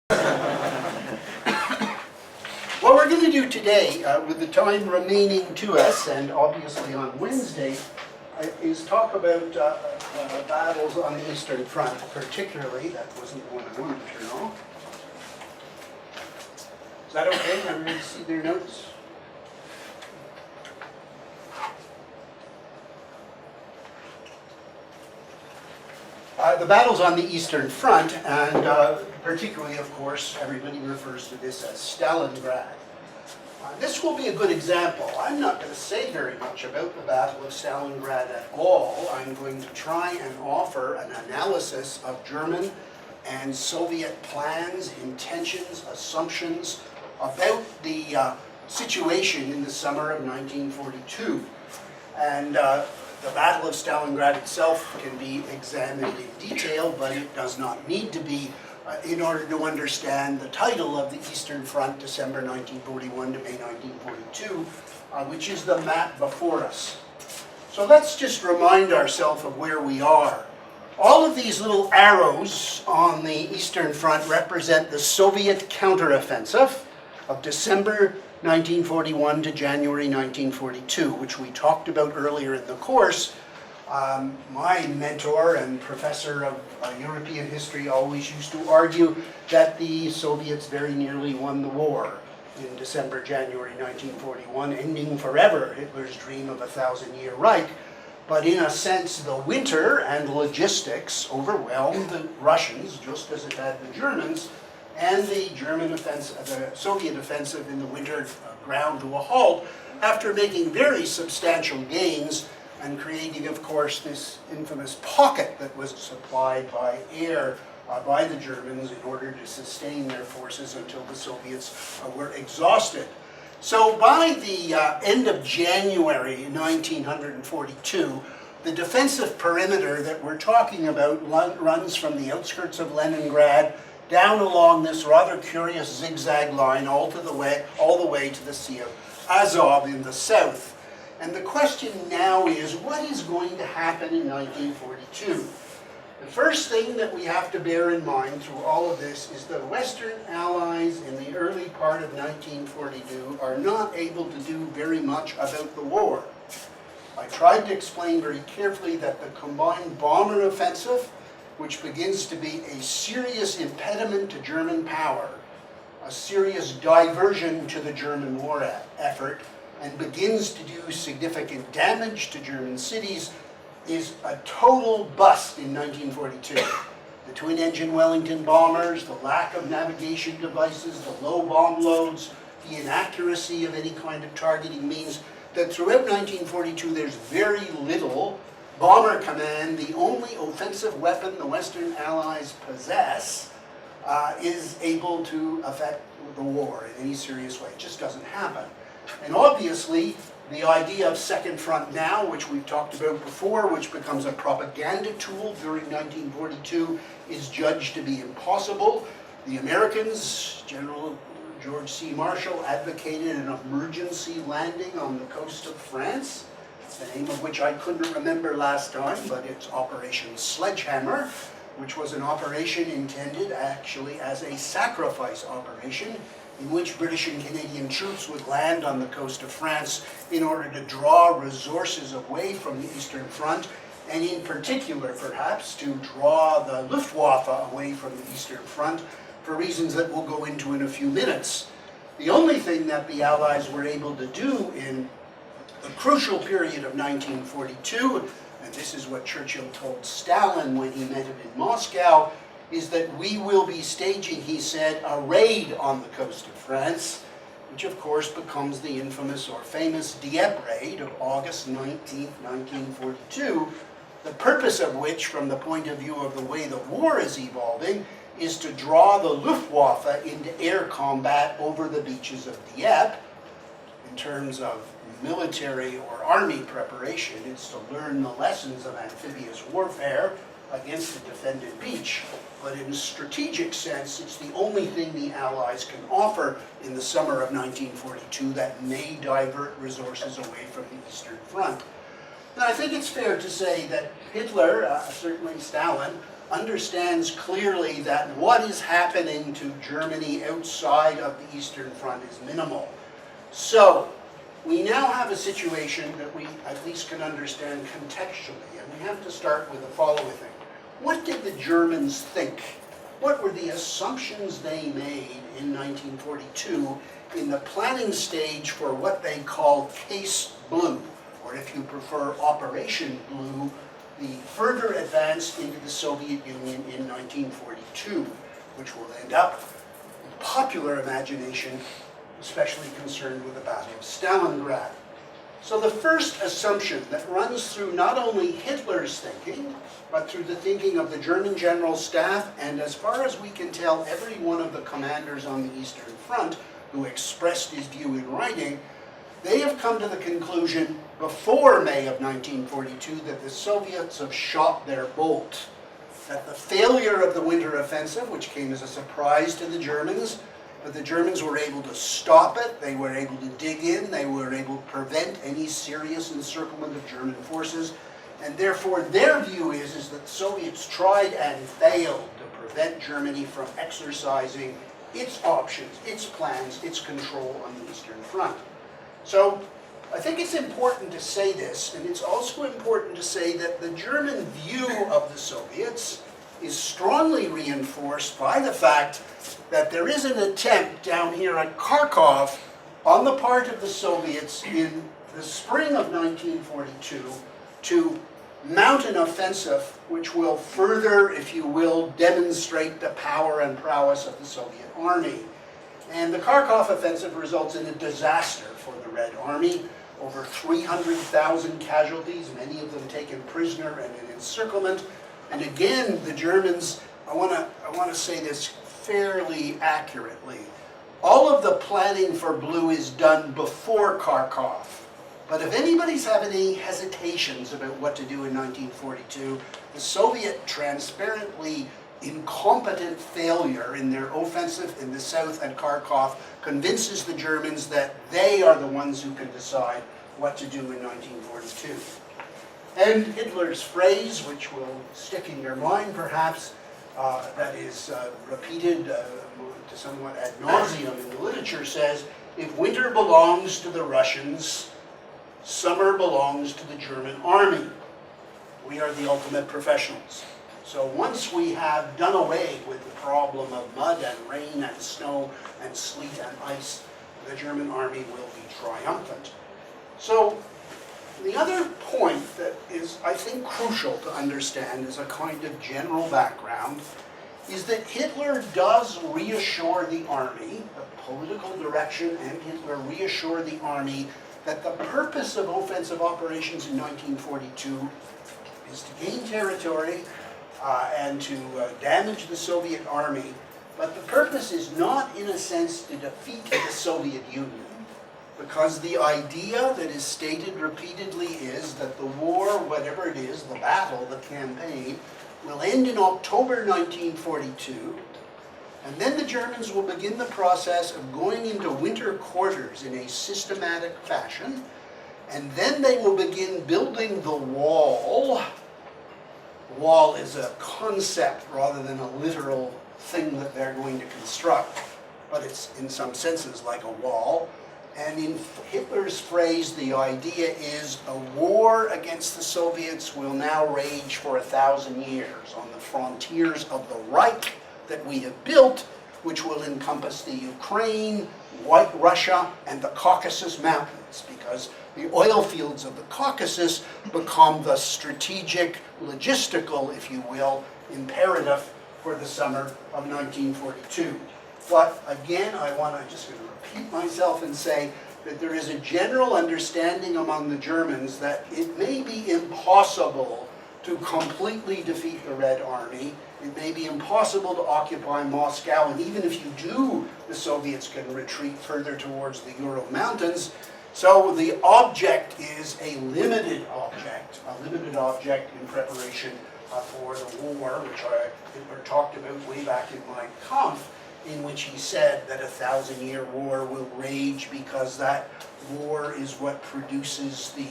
What we're going to do today, with the time remaining to us, and obviously on Wednesday, is talk about battles on the Eastern Front, particularly. That wasn't the one I wanted to turn off. Is that okay? Everybody see their notes? The battles on the Eastern Front, and particularly, of course, everybody refers to this as Stalingrad. This will be a good example. I'm not going to say very much about the Battle of Stalingrad at all. I'm going to try and offer an analysis of German and Soviet plans, intentions, assumptions about the situation in the summer of 1942. And the Battle of Stalingrad itself can be examined in detail, but it does not need to be in order to understand the title of the Eastern Front, December 1941 to May 1942, which is the map before us. So let's just remind ourselves of where we are. All of these little arrows on the Eastern Front represent the Soviet counteroffensive of December 1941 to January 1942, which we talked about earlier in the course. My mentor and professor of European history always used to argue that the Soviets very nearly won the war in December, January 1941, ending forever Hitler's dream of a 1,000-year Reich. But in a sense, the winter and logistics overwhelmed the Russians, just as it had the Germans, and the German offensive, the Soviet offensive in the winter ground to a halt after making very substantial gains and creating, of course, this infamous pocket that was supplied by air by the Germans in order to sustain their forces until the Soviets were exhausted. So by the end of January 1942, the defensive perimeter that we're talking about runs from the outskirts of Leningrad down along this rather curious zigzag line all the way to the Sea of Azov in the south. And the question now is, what is going to happen in 1942? The first thing that we have to bear in mind through all of this is that Western Allies in the early part of 1942 are not able to do very much about the war. I tried to explain very carefully that the combined bomber offensive, which begins to be a serious impediment to German power, a serious diversion to the German war effort, and begins to do significant damage to German cities, is a total bust in 1942. The twin-engine Wellington bombers, the lack of navigation devices, the low bomb loads, the inaccuracy of any kind of targeting means that throughout 1942 there's very little bomber command. The only offensive weapon the Western Allies possess is able to affect the war in any serious way. It just doesn't happen. And obviously, the idea of Second Front now, which we've talked about before, which becomes a propaganda tool during 1942, is judged to be impossible. The Americans, General George C. Marshall, advocated an emergency landing on the coast of France, the name of which I couldn't remember last time, but it's Operation Sledgehammer, which was an operation intended actually as a sacrifice operation in which British and Canadian troops would land on the coast of France in order to draw resources away from the Eastern Front, and in particular, perhaps, to draw the Luftwaffe away from the Eastern Front for reasons that we'll go into in a few minutes. The only thing that the Allies were able to do in the crucial period of 1942, and this is what Churchill told Stalin when he met him in Moscow, is that we will be staging, he said, a raid on the coast of France, which of course becomes the infamous or famous Dieppe raid of August 19, 1942, the purpose of which, from the point of view of the way the war is evolving, is to draw the Luftwaffe into air combat over the beaches of Dieppe. In terms of military or army preparation, it's to learn the lessons of amphibious warfare against the defended beach. But in a strategic sense, it's the only thing the Allies can offer in the summer of 1942 that may divert resources away from the Eastern Front. And I think it's fair to say that Hitler, certainly Stalin, understands clearly that what is happening to Germany outside of the Eastern Front is minimal. So, we now have a situation that we at least can understand contextually, and we have to start with the following thing. What did the Germans think? What were the assumptions they made in 1942 in the planning stage for what they call Case Blue, or if you prefer Operation Blue, the further advance into the Soviet Union in 1942, which will end up in popular imagination, especially concerned with the Battle of Stalingrad. So the first assumption that runs through not only Hitler's thinking, but through the thinking of the German General Staff, and as far as we can tell, every one of the commanders on the Eastern Front who expressed his view in writing, they have come to the conclusion before May of 1942 that the Soviets have shot their bolt, that the failure of the winter offensive, which came as a surprise to the Germans, but the Germans were able to stop it, they were able to dig in, they were able to prevent any serious encirclement of German forces, and therefore their view is that the Soviets tried and failed to prevent Germany from exercising its options, its plans, its control on the Eastern Front. So I think it's important to say this, and it's also important to say that the German view of the Soviets is strongly reinforced by the fact that there is an attempt down here at Kharkov on the part of the Soviets in the spring of 1942 to mount an offensive which will further, if you will, demonstrate the power and prowess of the Soviet army. And the Kharkov offensive results in a disaster for the Red Army. Over 300,000 casualties, many of them taken prisoner and in encirclement. And again, the Germans, I want to say this fairly accurately. All of the planning for Blue is done before Kharkov. But if anybody's having any hesitations about what to do in 1942, the Soviet transparently incompetent failure in their offensive in the south at Kharkov convinces the Germans that they are the ones who can decide what to do in 1942. And Hitler's phrase, which will stick in your mind perhaps, that is repeated to somewhat ad nauseum in the literature, says, if winter belongs to the Russians, summer belongs to the German army. We are the ultimate professionals. So once we have done away with the problem of mud and rain and snow and sleet and ice, the German army will be triumphant. So the other point that is, I think, crucial to understand as a kind of general background is that Hitler does reassure the army, the political direction and Hitler reassure the army that the purpose of offensive operations in 1942 is to gain territory and to damage the Soviet army, but the purpose is not, in a sense, to defeat the Soviet Union, because the idea that is stated repeatedly is that the war, whatever it is, the battle, the campaign, will end in October 1942, and then the Germans will begin the process of going into winter quarters in a systematic fashion, and then they will begin building the wall. Wall is a concept rather than a literal thing that they're going to construct, but it's in some senses like a wall. And in Hitler's phrase, the idea is a war against the Soviets will now rage for 1,000 years on the frontiers of the Reich that we have built, which will encompass the Ukraine, White Russia, and the Caucasus Mountains, because the oil fields of the Caucasus become the strategic, logistical, if you will, imperative for the summer of 1942. But again, I'm just going to repeat myself and say that there is a general understanding among the Germans that it may be impossible to completely defeat the Red Army. It may be impossible to occupy Moscow, and even if you do, the Soviets can retreat further towards the Ural Mountains. So the object is a limited object in preparation for the war, which Hitler talked about way back in Mein Kampf, in which he said that 1,000-year war will rage because that war is what produces the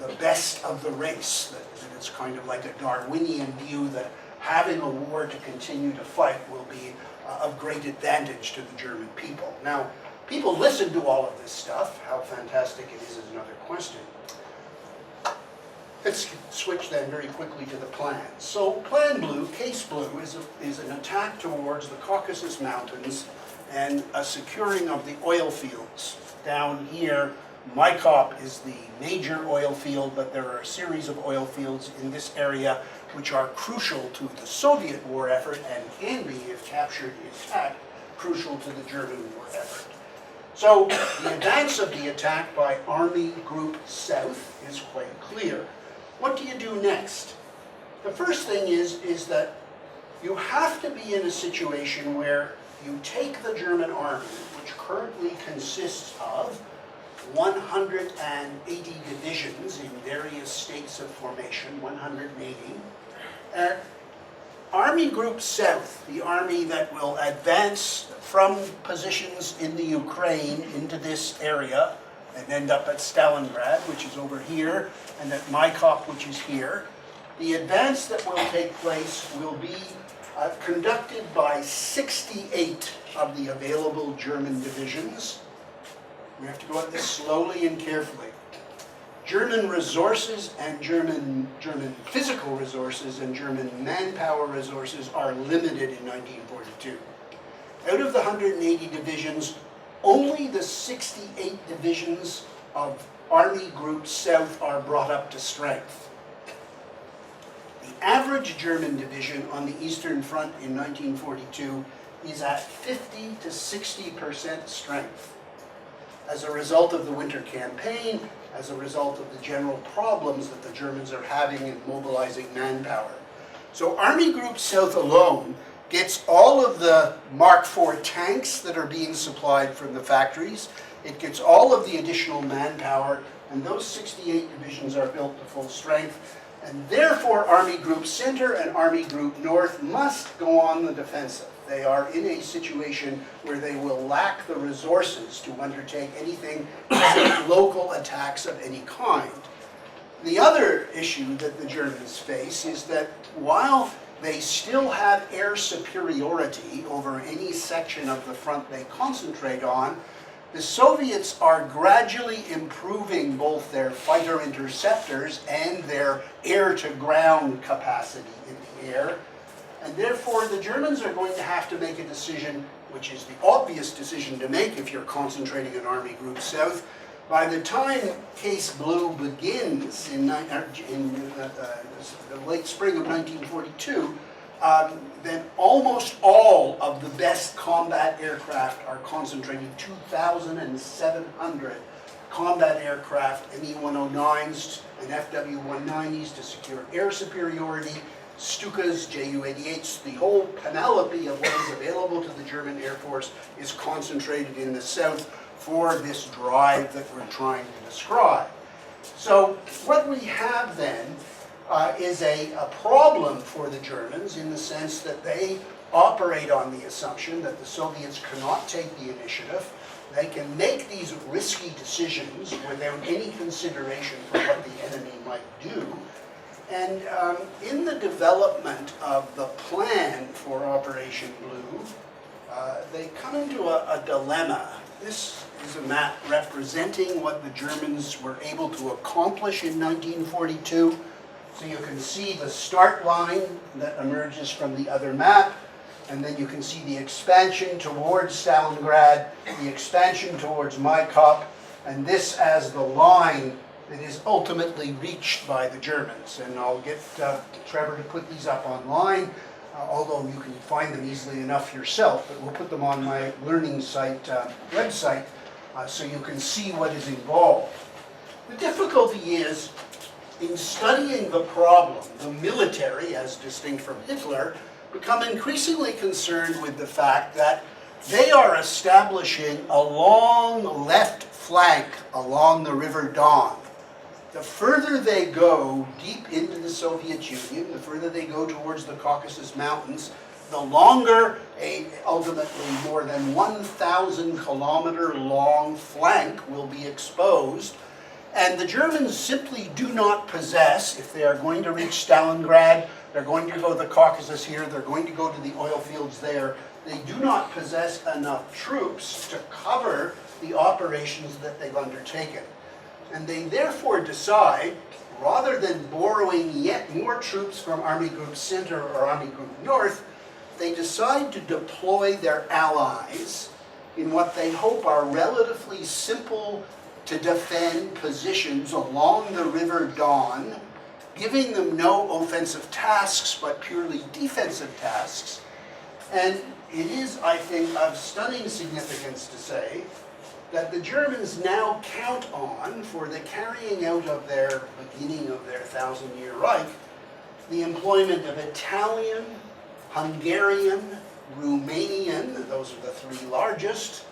the best of the race. That it's kind of like a Darwinian view that having a war to continue to fight will be of great advantage to the German people. Now, people listen to all of this stuff. How fantastic it is another question. Let's switch then very quickly to the plan. So Plan Blue, Case Blue, is an attack towards the Caucasus Mountains and a securing of the oil fields. Down here, Copp is the major oil field, but there are a series of oil fields in this area which are crucial to the Soviet war effort and can be, if captured intact, crucial to the German war effort. So the advance of the attack by Army Group South is quite clear. What do you do next? The first thing is that you have to be in a situation where you take the German army, which currently consists of 180 divisions in various states of formation, 180. Army Group South, the army that will advance from positions in the Ukraine into this area and end up at Stalingrad, which is over here, and at Copp, which is here. The advance that will take place will be conducted by 68 of the available German divisions. We have to go at this slowly and carefully. German resources and German physical resources and German manpower resources are limited in 1942. Out of the 180 divisions, only the 68 divisions of Army Group South are brought up to strength. The average German division on the Eastern Front in 1942 is at 50 to 60% strength. As a result of the winter campaign, as a result of the general problems that the Germans are having in mobilizing manpower. So Army Group South alone gets all of the Mark IV tanks that are being supplied from the factories. It gets all of the additional manpower, and those 68 divisions are built to full strength. And therefore, Army Group Center and Army Group North must go on the defensive. They are in a situation where they will lack the resources to undertake anything except local attacks of any kind. The other issue that the Germans face is that while they still have air superiority over any section of the front they concentrate on, the Soviets are gradually improving both their fighter interceptors and their air-to-ground capacity in the air. And therefore, the Germans are going to have to make a decision, which is the obvious decision to make if you're concentrating on Army Group South. By the time Case Blue begins in the late spring of 1942, then almost all of the best combat aircraft are concentrated. 2,700 combat aircraft, Me-109s and FW-190s to secure air superiority, Stukas, Ju-88s, the whole panoply of what is available to the German Air Force is concentrated in the south for this drive that we're trying to describe. So what we have then is a problem for the Germans in the sense that they operate on the assumption that the Soviets cannot take the initiative. They can make these risky decisions without any consideration for what the enemy might do. And in the development of the plan for Operation Blue, they come into a dilemma. This is a map representing what the Germans were able to accomplish in 1942. So you can see the start line that emerges from the other map, and then you can see the expansion towards Stalingrad, the expansion towards Copp, and this as the line that is ultimately reached by the Germans. And I'll get Trevor to put these up online, although you can find them easily enough yourself, but we'll put them on my learning site website so you can see what is involved. The difficulty is, in studying the problem, the military, as distinct from Hitler, become increasingly concerned with the fact that they are establishing a long left flank along the River Don. The further they go deep into the Soviet Union, the further they go towards the Caucasus Mountains, the longer a ultimately more than 1,000 kilometer long flank will be exposed. And the Germans simply do not possess, if they are going to reach Stalingrad, they're going to go to the Caucasus here, they're going to go to the oil fields there, they do not possess enough troops to cover the operations that they've undertaken. And they therefore decide, rather than borrowing yet more troops from Army Group Center or Army Group North, they decide to deploy their allies in what they hope are relatively simple to defend positions along the River Don, giving them no offensive tasks but purely defensive tasks. And it is, I think, of stunning significance to say that the Germans now count on, for the carrying out of their beginning of their 1,000-year Reich, the employment of Italian, Hungarian, Romanian, those are the three largest,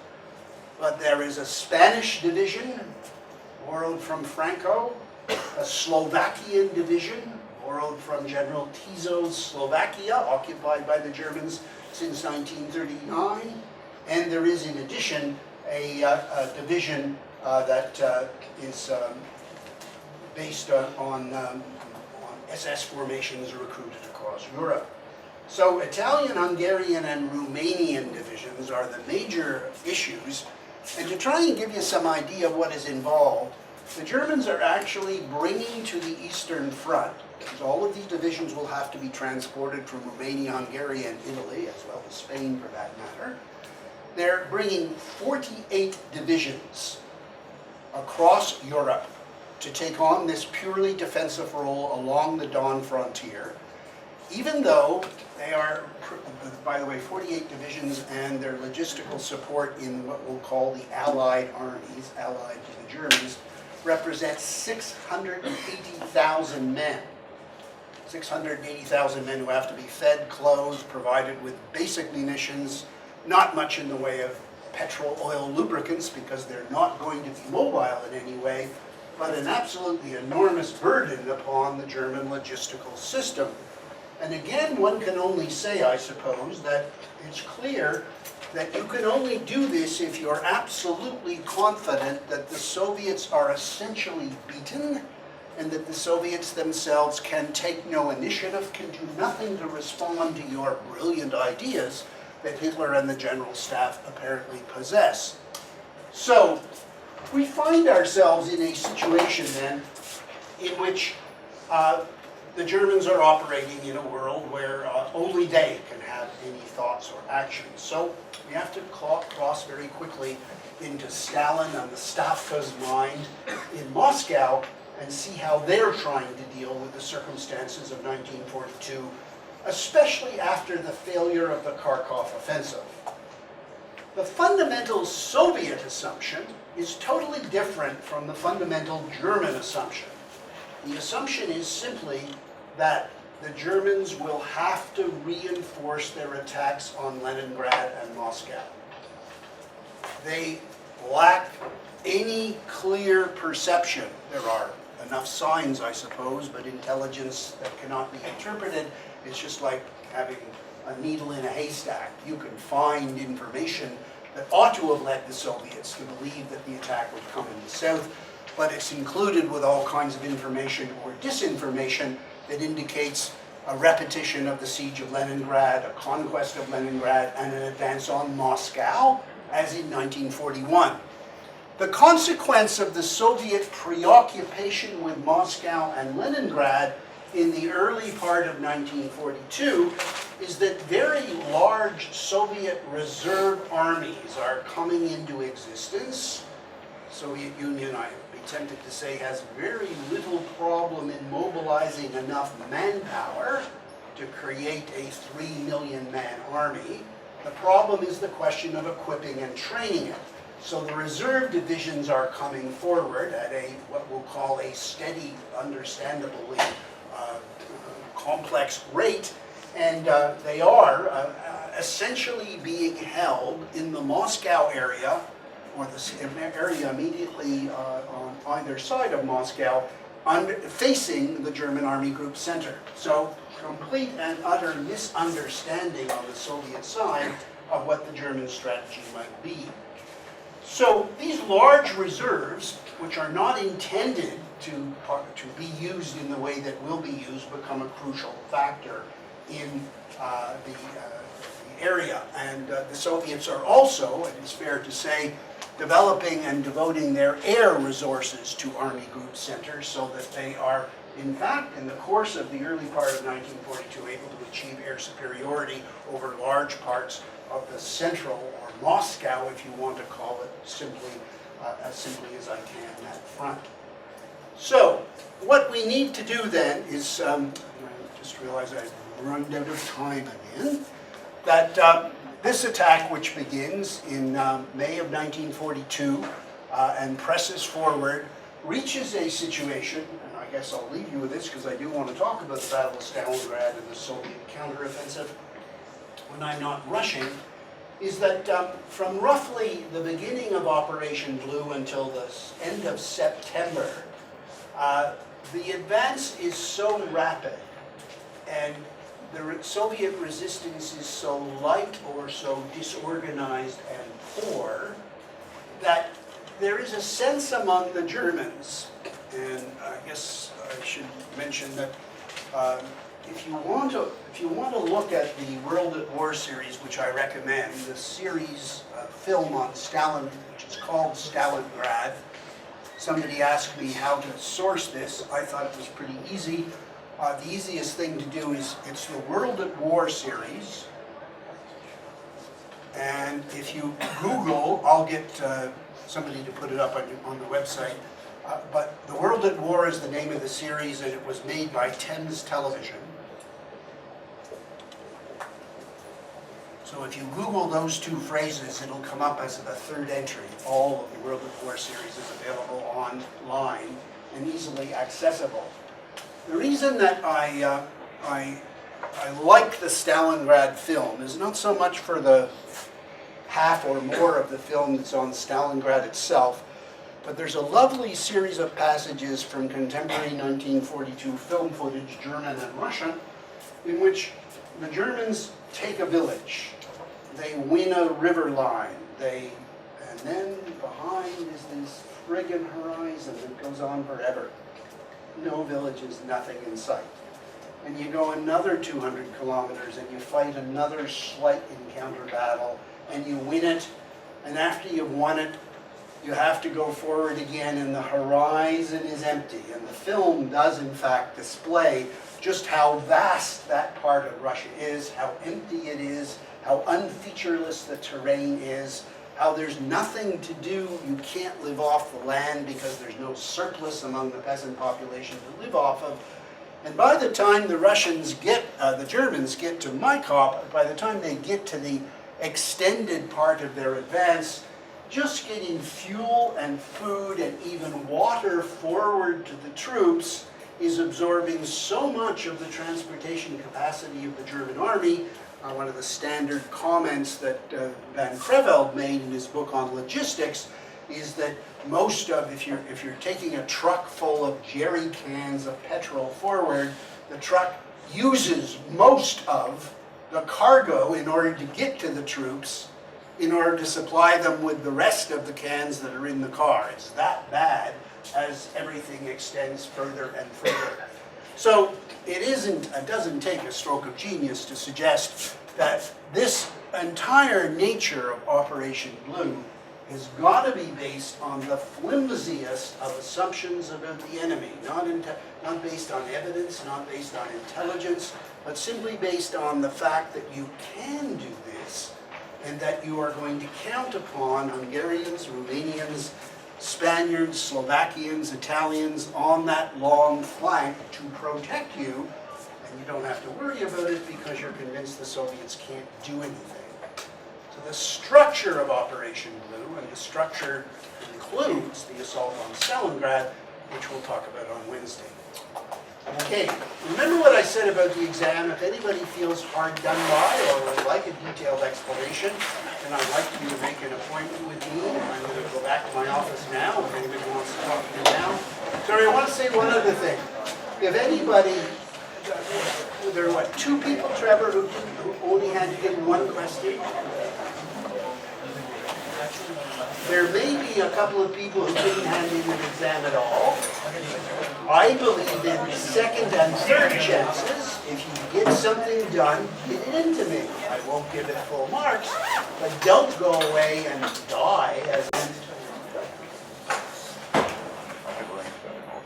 but there is a Spanish division, borrowed from Franco, a Slovakian division, borrowed from General Tiso's Slovakia, occupied by the Germans since 1939, and there is, in addition, a division that is based on SS formations recruited across Europe. So Italian, Hungarian, and Romanian divisions are the major issues. And to try and give you some idea of what is involved, the Germans are actually bringing to the Eastern Front, because all of these divisions will have to be transported from Romania, Hungary, and Italy, as well as Spain for that matter. They're bringing 48 divisions across Europe to take on this purely defensive role along the Don frontier, even though they are, by the way, 48 divisions and their logistical support in what we'll call the Allied armies, allied to the Germans, represents 680,000 men. 680,000 men who have to be fed, clothed, provided with basic munitions, not much in the way of petrol, oil, lubricants, because they're not going to be mobile in any way, but an absolutely enormous burden upon the German logistical system. And again, one can only say, I suppose, that it's clear that you can only do this if you're absolutely confident that the Soviets are essentially beaten, and that the Soviets themselves can take no initiative, can do nothing to respond to your brilliant ideas that Hitler and the General Staff apparently possess. So, we find ourselves in a situation then in which the Germans are operating in a world where only they can have any thoughts or actions. So we have to cross very quickly into Stalin and the Stavka's mind in Moscow and see how they're trying to deal with the circumstances of 1942, especially after the failure of the Kharkov offensive. The fundamental Soviet assumption is totally different from the fundamental German assumption. The assumption is simply that the Germans will have to reinforce their attacks on Leningrad and Moscow. They lack any clear perception. There are enough signs, I suppose, but intelligence that cannot be interpreted. It's just like having a needle in a haystack. You can find information that ought to have led the Soviets to believe that the attack would come in the south, but it's included with all kinds of information or disinformation that indicates a repetition of the siege of Leningrad, a conquest of Leningrad, and an advance on Moscow, as in 1941. The consequence of the Soviet preoccupation with Moscow and Leningrad in the early part of 1942 is that very large Soviet reserve armies are coming into existence. Soviet Union, I would be tempted to say, has very little problem in mobilizing enough manpower to create a 3 million man army. The problem is the question of equipping and training it. So the reserve divisions are coming forward at a, what we'll call a steady, understandably complex rate, and they are essentially being held in the Moscow area, or the area immediately on either side of Moscow, facing the German Army Group Center. So complete and utter misunderstanding on the Soviet side of what the German strategy might be. So these large reserves, which are not intended to be used in the way that will be used, become a crucial factor in the area. And the Soviets are also, it is fair to say, developing and devoting their air resources to Army Group centers so that they are, in fact, in the course of the early part of 1942, able to achieve air superiority over large parts of the central, or Moscow, if you want to call it simply, as simply as I can, that front. So, what we need to do then is, I just realized I've run out of time again, that this attack, which begins in May of 1942 and presses forward, reaches a situation, and I guess I'll leave you with this because I do want to talk about the Battle of Stalingrad and the Soviet counteroffensive when I'm not rushing, is that from roughly the beginning of Operation Blue until the end of September, the advance is so rapid and the Soviet resistance is so light or so disorganized and poor that there is a sense among the Germans, and I guess I should mention that if you want to look at the World at War series, which I recommend, the series film on Stalin, which is called Stalingrad. Somebody asked me how to source this. I thought it was pretty easy. The easiest thing to do is, it's the World at War series. And if you Google, I'll get somebody to put it up on the website. But The World at War is the name of the series, and it was made by Thames Television. So if you Google those two phrases, it'll come up as the third entry. All of the World at War series is available online and easily accessible. The reason that I like the Stalingrad film is not so much for the half or more of the film that's on Stalingrad itself, but there's a lovely series of passages from contemporary 1942 film footage, German and Russian, in which the Germans take a village, they win a river line, and then behind is this friggin' horizon that goes on forever. No villages, nothing in sight. And you go another 200 kilometers and you fight another slight encounter battle and you win it, and after you've won it, you have to go forward again and the horizon is empty. And the film does in fact display just how vast that part of Russia is, how empty it is, how unfeatureless the terrain is, how there's nothing to do. You can't live off the land because there's no surplus among the peasant population to live off of. And by the time the Germans get to Copp, by the time they get to the extended part of their advance, just getting fuel and food and even water forward to the troops is absorbing so much of the transportation capacity of the German army. One of the standard comments that Van Creveld made in his book on logistics is that most of, if you're taking a truck full of jerry cans of petrol forward, the truck uses most of the cargo in order to get to the troops, in order to supply them with the rest of the cans that are in the car. It's that bad as everything extends further and further. So it doesn't take a stroke of genius to suggest that this entire nature of Operation Blue has got to be based on the flimsiest of assumptions about the enemy, not based on evidence, not based on intelligence, but simply based on the fact that you can do this and that you are going to count upon Hungarians, Romanians, Spaniards, Slovakians, Italians on that long flank to protect you, and you don't have to worry about it because you're convinced the Soviets can't do anything. So the structure of Operation Blue, and the structure includes the assault on Stalingrad, which we'll talk about on Wednesday. Okay, remember what I said about the exam. If anybody feels hard done by or would like a detailed explanation, then I'd like you to make an appointment with me. I'm going to go back to my office now if anybody wants to talk to me now. Sorry, I want to say one other thing. If anybody, there are two people, Trevor, who only had to give one question? There may be a couple of people who didn't hand in an exam at all. I believe in second and third chances. If you get something done, get it into me. I won't give it full marks, but don't go away and die as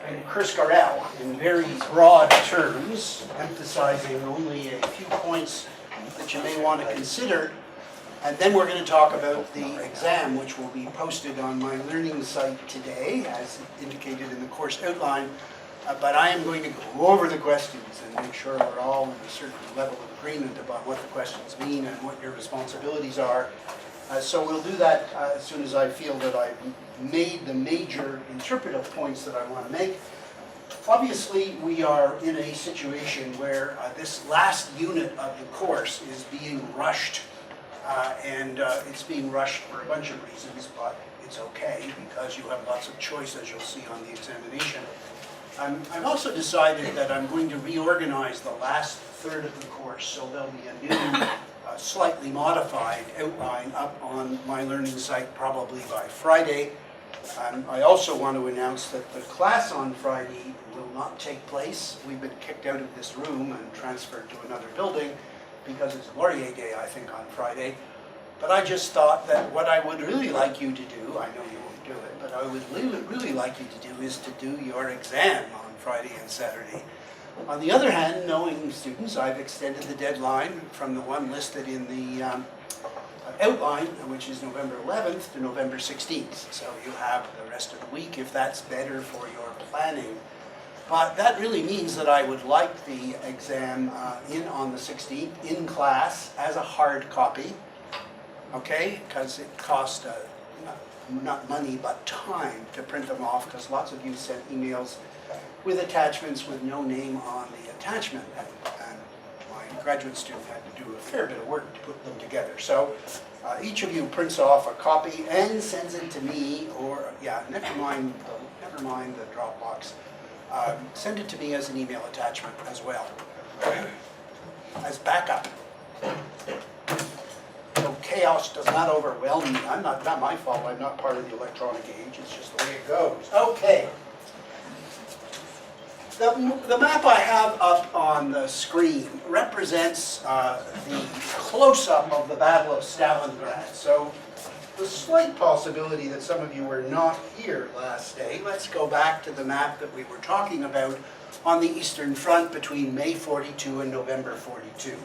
and Chris Garrell, in very broad terms, emphasizing only a few points that you may want to consider. And then we're going to talk about the exam, which will be posted on my learning site today, as indicated in the course outline. But I am going to go over the questions and make sure we're all in a certain level of agreement about what the questions mean and what your responsibilities are. So we'll do that as soon as I feel that I've made the major interpretive points that I want to make. Obviously, we are in a situation where this last unit of the course is being rushed. And it's being rushed for a bunch of reasons, but it's okay because you have lots of choice, as you'll see on the examination. I've also decided that I'm going to reorganize the last third of the course, so there'll be a new, slightly modified outline up on my learning site probably by Friday. I also want to announce that the class on Friday will not take place. We've been kicked out of this room and transferred to another building, because it's Laurier Day, I think, on Friday. But I just thought that what I would really like you to do, I know you won't do it, but I would really like you to do is to do your exam on Friday and Saturday. On the other hand, knowing students, I've extended the deadline from the one listed in the outline, which is November 11th to November 16th. So you have the rest of the week if that's better for your planning. But that really means that I would like the exam in on the 16th in class as a hard copy, okay? Because it costs not money but time to print them off, because lots of you sent emails with attachments with no name on the attachment, and my graduate student had to do a fair bit of work to put them together. So each of you prints off a copy and sends it to me, or never mind the Dropbox. Send it to me as an email attachment as well, as backup. So chaos does not overwhelm me. Not my fault. I'm not part of the electronic age. It's just the way it goes. Okay. The map I have up on the screen represents the close-up of the Battle of Stalingrad. So the slight possibility that some of you were not here last day, let's go back to the map that we were talking about on the Eastern Front between May 42 and November 42.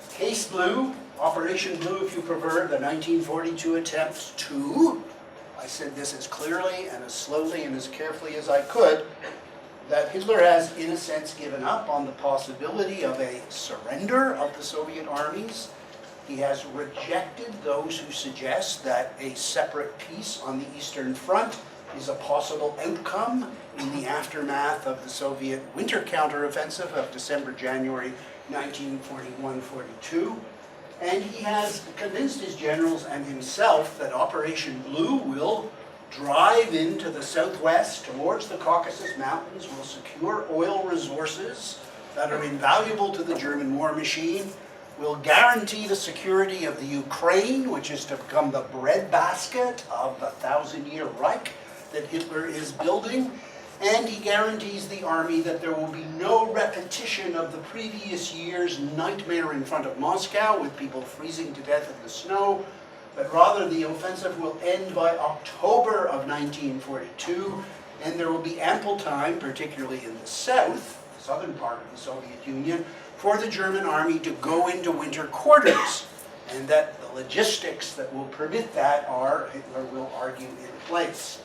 Case Blue, Operation Blue if you prefer, the 1942 attempts to, I said this as clearly and as slowly and as carefully as I could, that Hitler has in a sense given up on the possibility of a surrender of the Soviet armies. He has rejected those who suggest that a separate peace on the Eastern Front is a possible outcome in the aftermath of the Soviet winter counteroffensive of December-January 1941-42. And he has convinced his generals and himself that Operation Blue will drive into the southwest towards the Caucasus Mountains, will secure oil resources that are invaluable to the German war machine, will guarantee the security of the Ukraine, which is to become the breadbasket of the 1,000-year Reich that Hitler is building, and he guarantees the army that there will be no repetition of the previous year's nightmare in front of Moscow with people freezing to death in the snow, but rather the offensive will end by October of 1942, and there will be ample time, particularly in the south, the southern part of the Soviet Union, for the German army to go into winter quarters, and that the logistics that will permit that are, Hitler will argue, in place.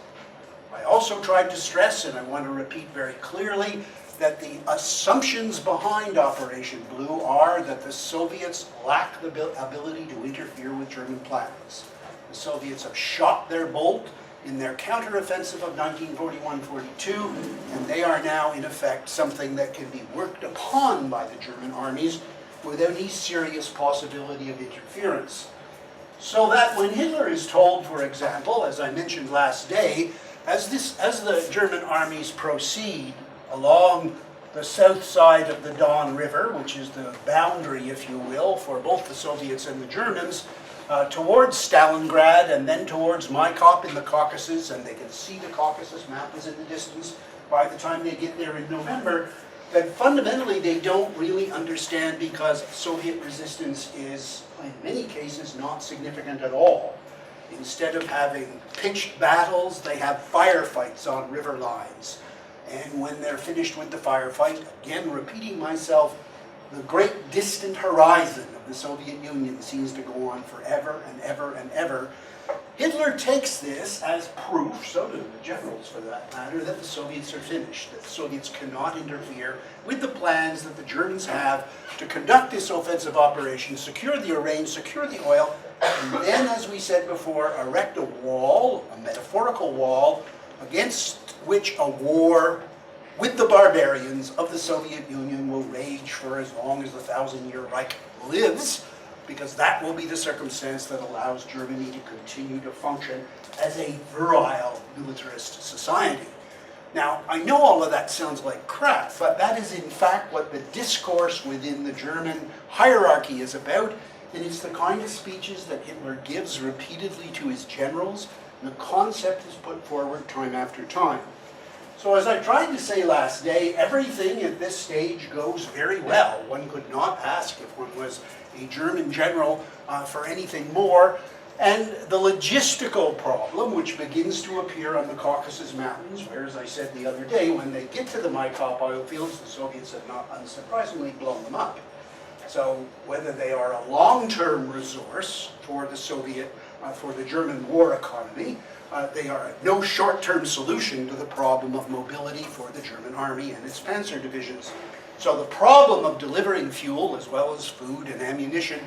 I also tried to stress, and I want to repeat very clearly, that the assumptions behind Operation Blue are that the Soviets lack the ability to interfere with German plans. The Soviets have shot their bolt in their counteroffensive of 1941-42, and they are now, in effect, something that can be worked upon by the German armies without any serious possibility of interference. So that when Hitler is told, for example, as I mentioned last day, as the German armies proceed along the south side of the Don River, which is the boundary, if you will, for both the Soviets and the Germans, towards Stalingrad and then towards my Copp in the Caucasus, and they can see the Caucasus mountains in the distance by the time they get there in November, that fundamentally they don't really understand because Soviet resistance is, in many cases, not significant at all. Instead of having pitched battles, they have firefights on river lines. And when they're finished with the firefight, again repeating myself, the great distant horizon of the Soviet Union seems to go on forever and ever and ever. Hitler takes this as proof, so do the generals for that matter, that the Soviets are finished, that the Soviets cannot interfere with the plans that the Germans have to conduct this offensive operation, secure the Orane, secure the oil, and then, as we said before, erect a wall, a metaphorical wall, against which a war with the barbarians of the Soviet Union will rage for as long as the 1,000-year Reich lives, because that will be the circumstance that allows Germany to continue to function as a virile militarist society. Now, I know all of that sounds like crap, but that is in fact what the discourse within the German hierarchy is about, and it's the kind of speeches that Hitler gives repeatedly to his generals, and the concept is put forward time after time. So as I tried to say last day, everything at this stage goes very well. One could not ask if one was a German general for anything more. And the logistical problem, which begins to appear on the Caucasus Mountains, where, as I said the other day, when they get to the Maikop oil fields, the Soviets have not unsurprisingly blown them up. So whether they are a long-term resource for the for the German war economy, they are no short-term solution to the problem of mobility for the German army and its panzer divisions. So the problem of delivering fuel as well as food and ammunition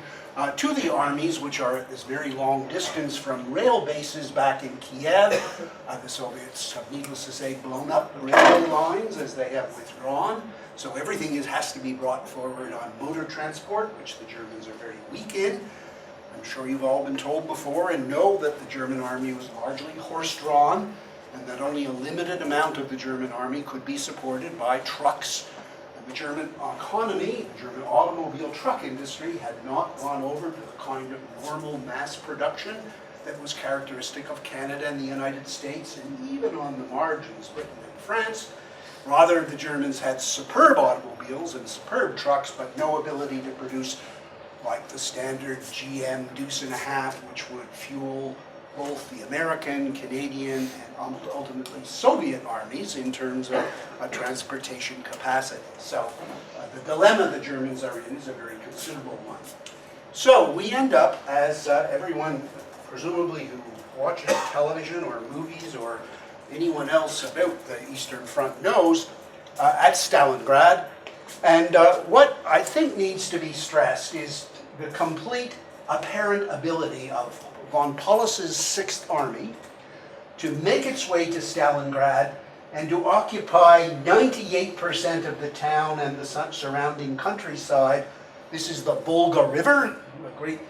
to the armies, which are at this very long distance from rail bases back in Kiev, the Soviets have, needless to say, blown up the railway lines as they have withdrawn. So everything has to be brought forward on motor transport, which the Germans are very weak in. I'm sure you've all been told before and know that the German army was largely horse-drawn, and that only a limited amount of the German army could be supported by trucks. And the German economy, the German automobile truck industry, had not gone over to the kind of normal mass production that was characteristic of Canada and the United States, and even on the margins, Britain and France. Rather, the Germans had superb automobiles and superb trucks, but no ability to produce like the standard GM Deuce and a Half, which would fuel both the American, Canadian, and ultimately Soviet armies in terms of transportation capacity. So the dilemma the Germans are in is a very considerable one. So we end up, as everyone presumably who watches television or movies or anyone else about the Eastern Front knows, at Stalingrad. And what I think needs to be stressed is the complete apparent ability of von Paulus's Sixth Army to make its way to Stalingrad and to occupy 98% of the town and the surrounding countryside. This is the Volga River, a great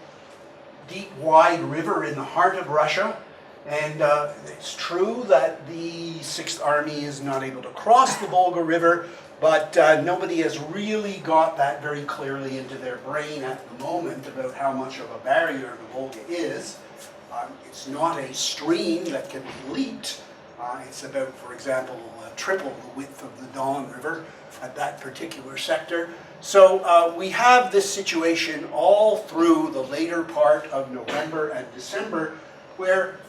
deep, wide river in the heart of Russia. And it's true that the Sixth Army is not able to cross the Volga River, but nobody has really got that very clearly into their brain at the moment about how much of a barrier the Volga is. It's not a stream that can be leaped. It's about, for example, triple the width of the Don River at that particular sector. So we have this situation all through the later part of November and December, where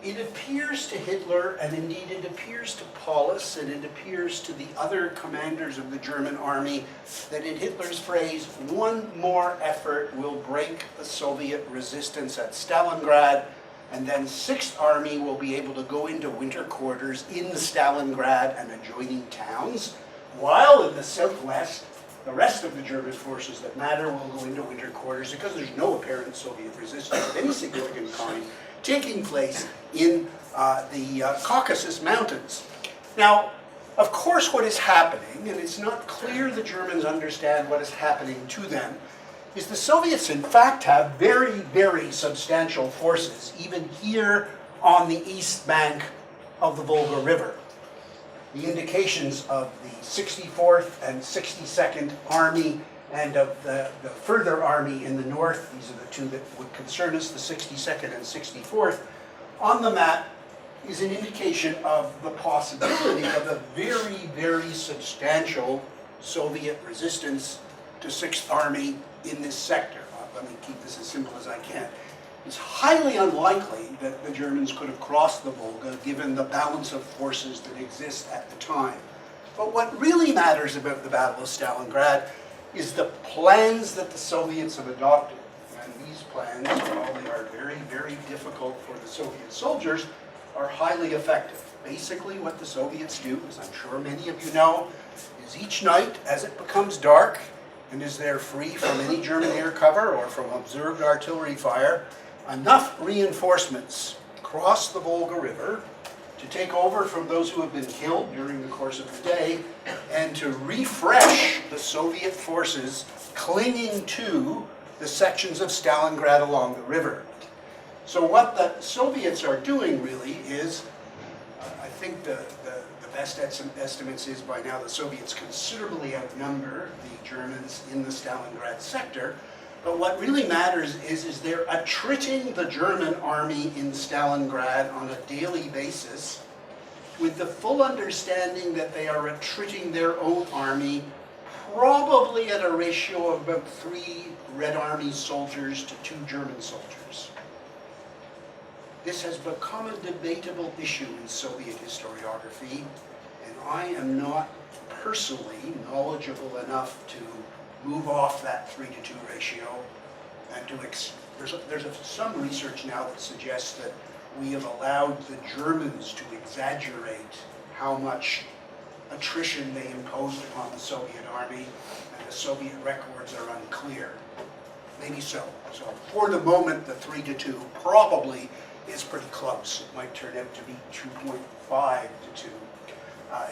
it appears to Hitler, and indeed it appears to Paulus, and it appears to the other commanders of the German army, that in Hitler's phrase, one more effort will break the Soviet resistance at Stalingrad, and then Sixth Army will be able to go into winter quarters in the Stalingrad and adjoining towns, while in the southwest, the rest of the German forces that matter will go into winter quarters because there's no apparent Soviet resistance of any significant kind taking place in the Caucasus Mountains. Now, of course, what is happening, and it's not clear the Germans understand what is happening to them, is the Soviets in fact have very, very substantial forces, even here on the east bank of the Volga River. The indications of the 64th and 62nd Army and of the further army in the north. These are the two that would concern us, the 62nd and 64th. On the map is an indication of the possibility of a very, very substantial Soviet resistance to 6th Army in this sector. Let me keep this as simple as I can. It's highly unlikely that the Germans could have crossed the Volga given the balance of forces that exist at the time. But what really matters about the Battle of Stalingrad is the plans that the Soviets have adopted. And these plans, while they are very, very difficult for the Soviet soldiers, are highly effective. Basically what the Soviets do, as I'm sure many of you know, is each night as it becomes dark and as they're free from any German air cover or from observed artillery fire, enough reinforcements cross the Volga River to take over from those who have been killed during the course of the day and to refresh the Soviet forces clinging to the sections of Stalingrad along the river. So what the Soviets are doing really is, I think the best estimates is by now the Soviets considerably outnumber the Germans in the Stalingrad sector. But what really matters is they're attriting the German army in Stalingrad on a daily basis with the full understanding that they are attriting their own army probably at a ratio of about 3 Red Army soldiers to 2 German soldiers. This has become a debatable issue in Soviet historiography, and I am not personally knowledgeable enough to move off that 3-to-2 ratio, and there's some research now that suggests that we have allowed the Germans to exaggerate how much attrition they imposed upon the Soviet army, and the Soviet records are unclear. Maybe so. So for the moment, the 3-to-2 probably is pretty close. It might turn out to be 2.5-to-2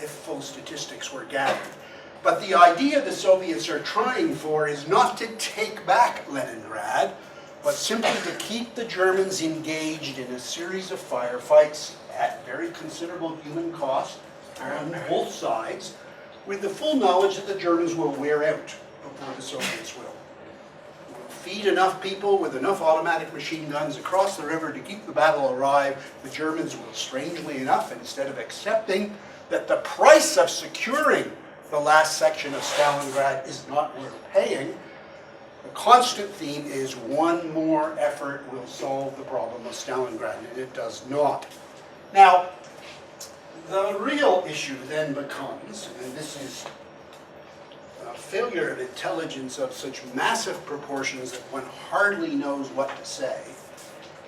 if full statistics were gathered. But the idea the Soviets are trying for is not to take back Leningrad, but simply to keep the Germans engaged in a series of firefights at very considerable human cost on both sides, with the full knowledge that the Germans will wear out before the Soviets will. We'll feed enough people with enough automatic machine guns across the river to keep the battle alive. The Germans will, strangely enough, instead of accepting that the price of securing the last section of Stalingrad is not worth paying, the constant theme is one more effort will solve the problem of Stalingrad, and it does not. Now, the real issue then becomes, and this is a failure of intelligence of such massive proportions that one hardly knows what to say,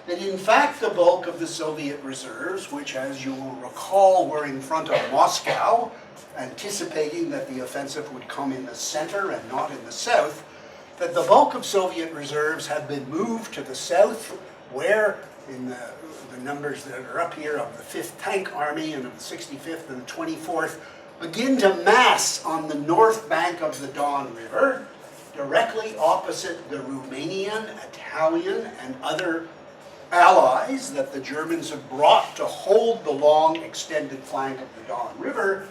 that in fact the bulk of the Soviet reserves, which as you will recall were in front of Moscow, anticipating that the offensive would come in the center and not in the south, that the bulk of Soviet reserves have been moved to the south, where in the numbers that are up here of the 5th Tank Army and of the 65th and the 24th begin to mass on the north bank of the Don River, directly opposite the Romanian, Italian, and other allies that the Germans have brought to hold the long extended flank of the Don River.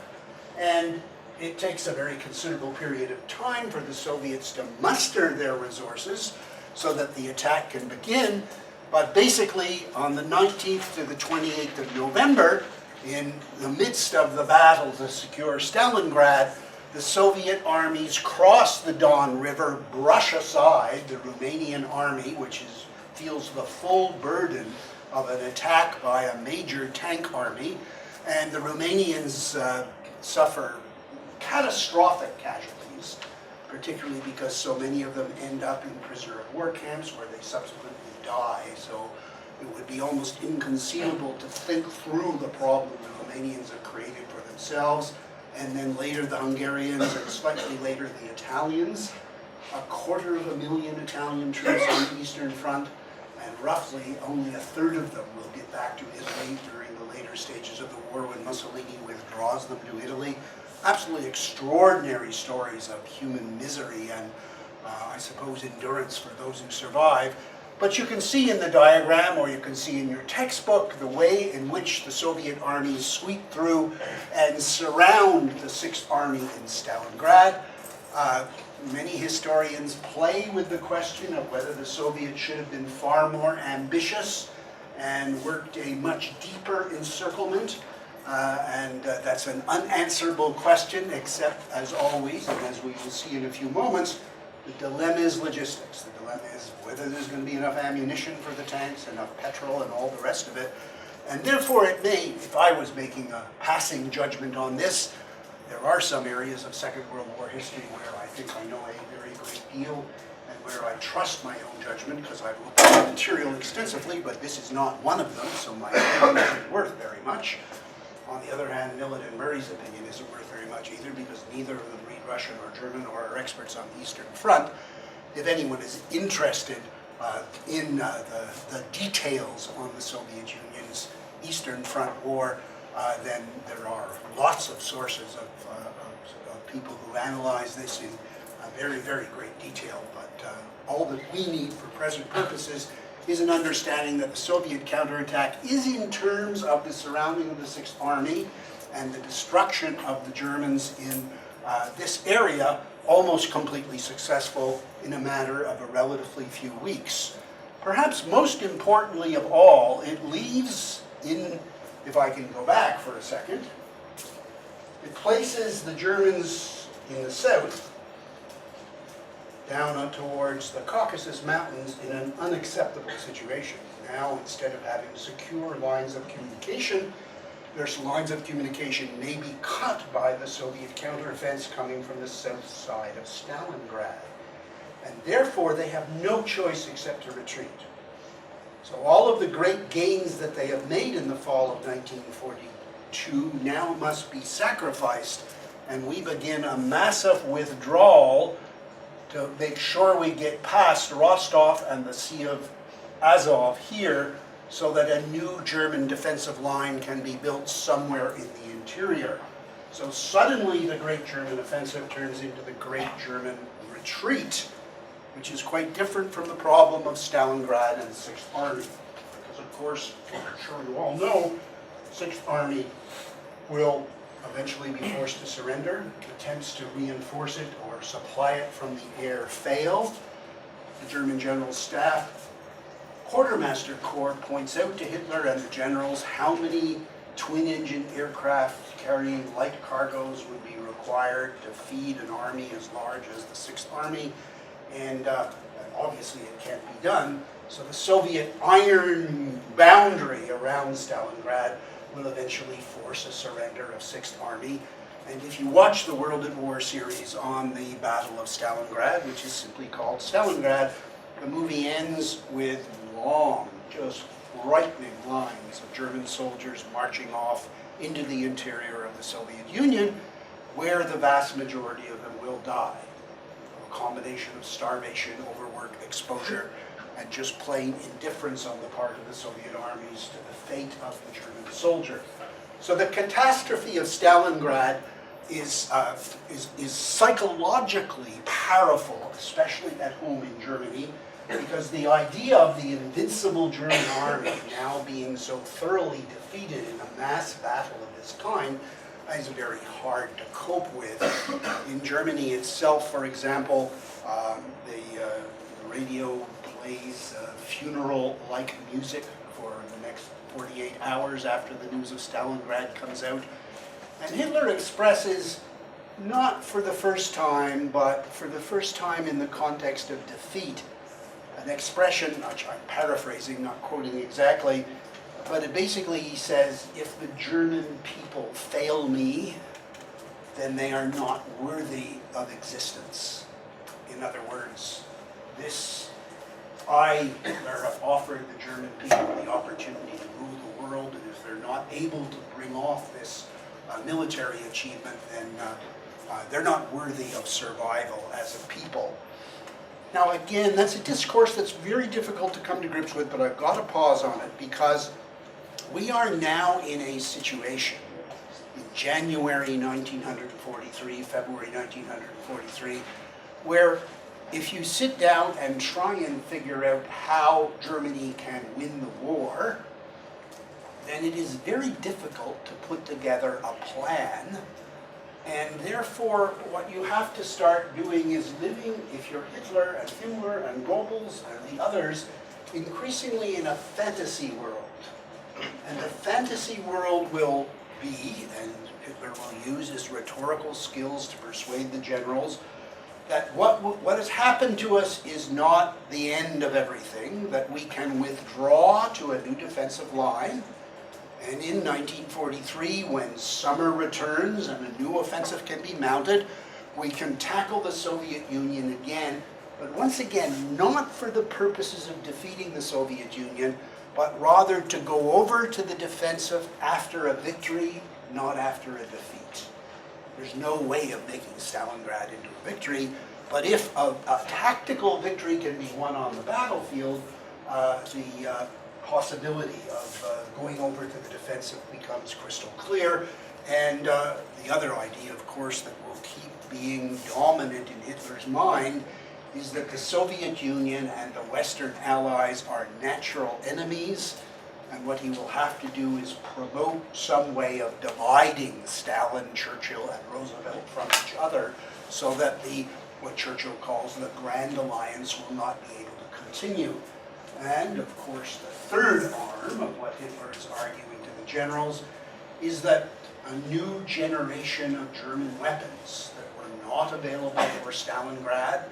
And it takes a very considerable period of time for the Soviets to muster their resources so that the attack can begin. But basically, on the 19th to the 28th of November, in the midst of the battle to secure Stalingrad, the Soviet armies cross the Don River, brush aside the Romanian army, which feels the full burden of an attack by a major tank army, and the Romanians suffer catastrophic casualties, particularly because so many of them end up in prisoner of war camps where they subsequently die. So it would be almost inconceivable to think through the problem the Romanians have created for themselves, and then later the Hungarians, and slightly later the Italians. 250,000 Italian troops on the Eastern Front, and roughly only a third of them will get back to Italy during the later stages of the war when Mussolini withdraws them to Italy. Absolutely extraordinary stories of human misery and, I suppose, endurance for those who survive. But you can see in the diagram, or you can see in your textbook, the way in which the Soviet armies sweep through and surround the 6th Army in Stalingrad. Many historians play with the question of whether the Soviets should have been far more ambitious and worked a much deeper encirclement. That's an unanswerable question, except, as always, and as we will see in a few moments, the dilemma is logistics. The dilemma is whether there's going to be enough ammunition for the tanks, enough petrol, and all the rest of it. And therefore it may, if I was making a passing judgment on this, there are some areas of Second World War history where I think I know a very great deal and where I trust my own judgment because I've looked at the material extensively, but this is not one of them, so my opinion isn't worth very much. On the other hand, Millet and Murray's opinion isn't worth very much either because neither of them read Russian or German or are experts on the Eastern Front. If anyone is interested in the details on the Soviet Union's Eastern Front War, then there are lots of sources of people who analyze this in very, very great detail. But all that we need for present purposes is an understanding that the Soviet counterattack is, in terms of the surrounding of the Sixth Army and the destruction of the Germans in this area, almost completely successful in a matter of a relatively few weeks. Perhaps most importantly of all, it leaves in, if I can go back for a second, it places the Germans in the south down towards the Caucasus Mountains in an unacceptable situation. Now, instead of having secure lines of communication, their lines of communication may be cut by the Soviet counteroffensive coming from the south side of Stalingrad. And therefore, they have no choice except to retreat. So all of the great gains that they have made in the fall of 1942 now must be sacrificed, and we begin a massive withdrawal to make sure we get past Rostov and the Sea of Azov here so that a new German defensive line can be built somewhere in the interior. So suddenly the Great German Offensive turns into the Great German Retreat, which is quite different from the problem of Stalingrad and the Sixth Army. Because of course, I'm sure you all know, the Sixth Army will eventually be forced to surrender. Attempts to reinforce it or supply it from the air fail. The German General Staff Quartermaster Corps points out to Hitler and the generals how many twin-engine aircraft carrying light cargoes would be required to feed an army as large as the Sixth Army, and obviously it can't be done. So the Soviet iron boundary around Stalingrad will eventually force a surrender of Sixth Army. And if you watch the World at War series on the Battle of Stalingrad, which is simply called Stalingrad, the movie ends with long, just frightening lines of German soldiers marching off into the interior of the Soviet Union, where the vast majority of them will die. A combination of starvation, overwork, exposure, and just plain indifference on the part of the Soviet armies to the fate of the German soldier. So the catastrophe of Stalingrad is psychologically powerful, especially at home in Germany, because the idea of the invincible German army now being so thoroughly defeated in a mass battle of this kind is very hard to cope with. In Germany itself, for example, the radio plays funeral-like music for the next 48 hours after the news of Stalingrad comes out. And Hitler expresses, not for the first time, but for the first time in the context of defeat, an expression, which I'm paraphrasing, not quoting exactly, but it basically he says, if the German people fail me, then they are not worthy of existence. In other words, Hitler, have offered the German people the opportunity to rule the world, and if they're not able to bring off this military achievement, then they're not worthy of survival as a people. Now again, that's a discourse that's very difficult to come to grips with, but I've got to pause on it because we are now in a situation in January 1943, February 1943, where if you sit down and try and figure out how Germany can win the war, then it is very difficult to put together a plan And therefore, what you have to start doing is living, if you're Hitler and Himmler and Goebbels and the others, increasingly in a fantasy world. And the fantasy world will be, and Hitler will use his rhetorical skills to persuade the generals, that what has happened to us is not the end of everything, that we can withdraw to a new defensive line. And in 1943, when summer returns and a new offensive can be mounted, we can tackle the Soviet Union again, but once again, not for the purposes of defeating the Soviet Union, but rather to go over to the defensive after a victory, not after a defeat. There's no way of making Stalingrad into a victory, but if a tactical victory can be won on the battlefield, the possibility of going over to the defensive becomes crystal clear. And the other idea, of course, that will keep being dominant in Hitler's mind is that the Soviet Union and the Western Allies are natural enemies, and what he will have to do is promote some way of dividing Stalin, Churchill, and Roosevelt from each other, so that what Churchill calls the Grand Alliance will not be able to continue. And, of course, the third arm of what Hitler is arguing to the generals is that a new generation of German weapons that were not available for Stalingrad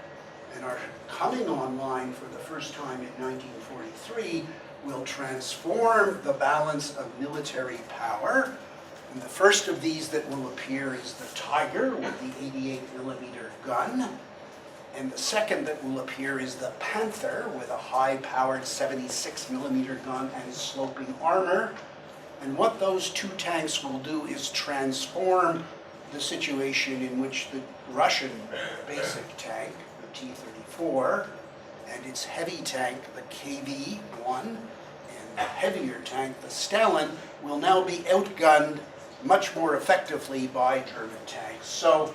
and are coming online for the first time in 1943 will transform the balance of military power. And the first of these that will appear is the Tiger with the 88mm gun. And the second that will appear is the Panther with a high-powered 76mm gun and sloping armor. And what those two tanks will do is transform the situation in which the Russian basic tank, the T-34, and its heavy tank, the KV-1, and the heavier tank, the Stalin, will now be outgunned much more effectively by German tanks. So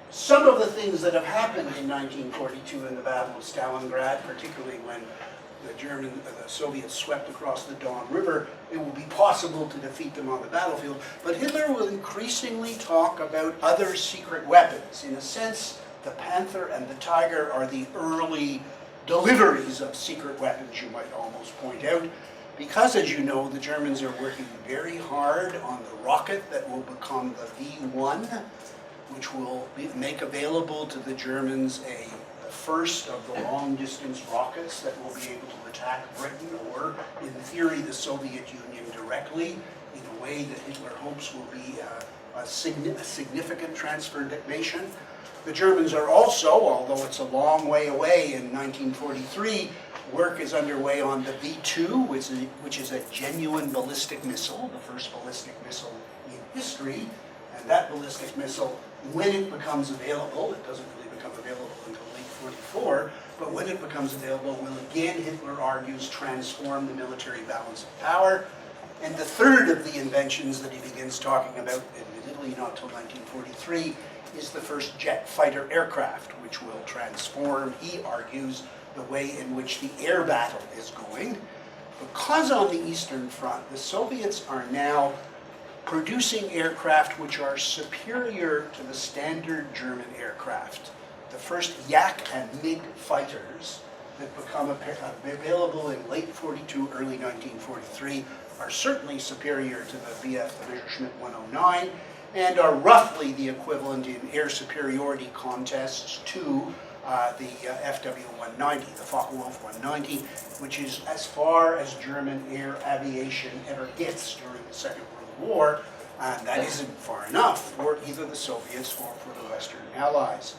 some of the things that have happened in 1942 in the Battle of Stalingrad, particularly when the Soviets swept across the Don River, it will be possible to defeat them on the battlefield. But Hitler will increasingly talk about other secret weapons. In a sense, the Panther and the Tiger are the early deliveries of secret weapons, you might almost point out, because, as you know, the Germans are working very hard on the rocket that will become the V-1, which will make available to the Germans the first of the long-distance rockets that will be able to attack Britain or, in theory, the Soviet Union directly in a way that Hitler hopes will be a significant transformation. The Germans are also, although it's a long way away in 1943, work is underway on the V-2, which is a genuine ballistic missile, the first ballistic missile in history. And that ballistic missile, when it becomes available, it doesn't really become available until late 44, but when it becomes available, will again, Hitler argues, transform the military balance of power. And the third of the inventions that he begins talking about, admittedly not till 1943, is the first jet fighter aircraft, which will transform, he argues, the way in which the air battle is going. Because on the Eastern Front, the Soviets are now producing aircraft which are superior to the standard German aircraft. The first Yak and MiG fighters that become available in late 42, early 1943 are certainly superior to the VF Messerschmitt 109 and are roughly the equivalent in air superiority contests to the FW-190, the Focke-Wulf 190, which is as far as German air aviation ever gets during the Second World War, and that isn't far enough for either the Soviets or for the Western Allies.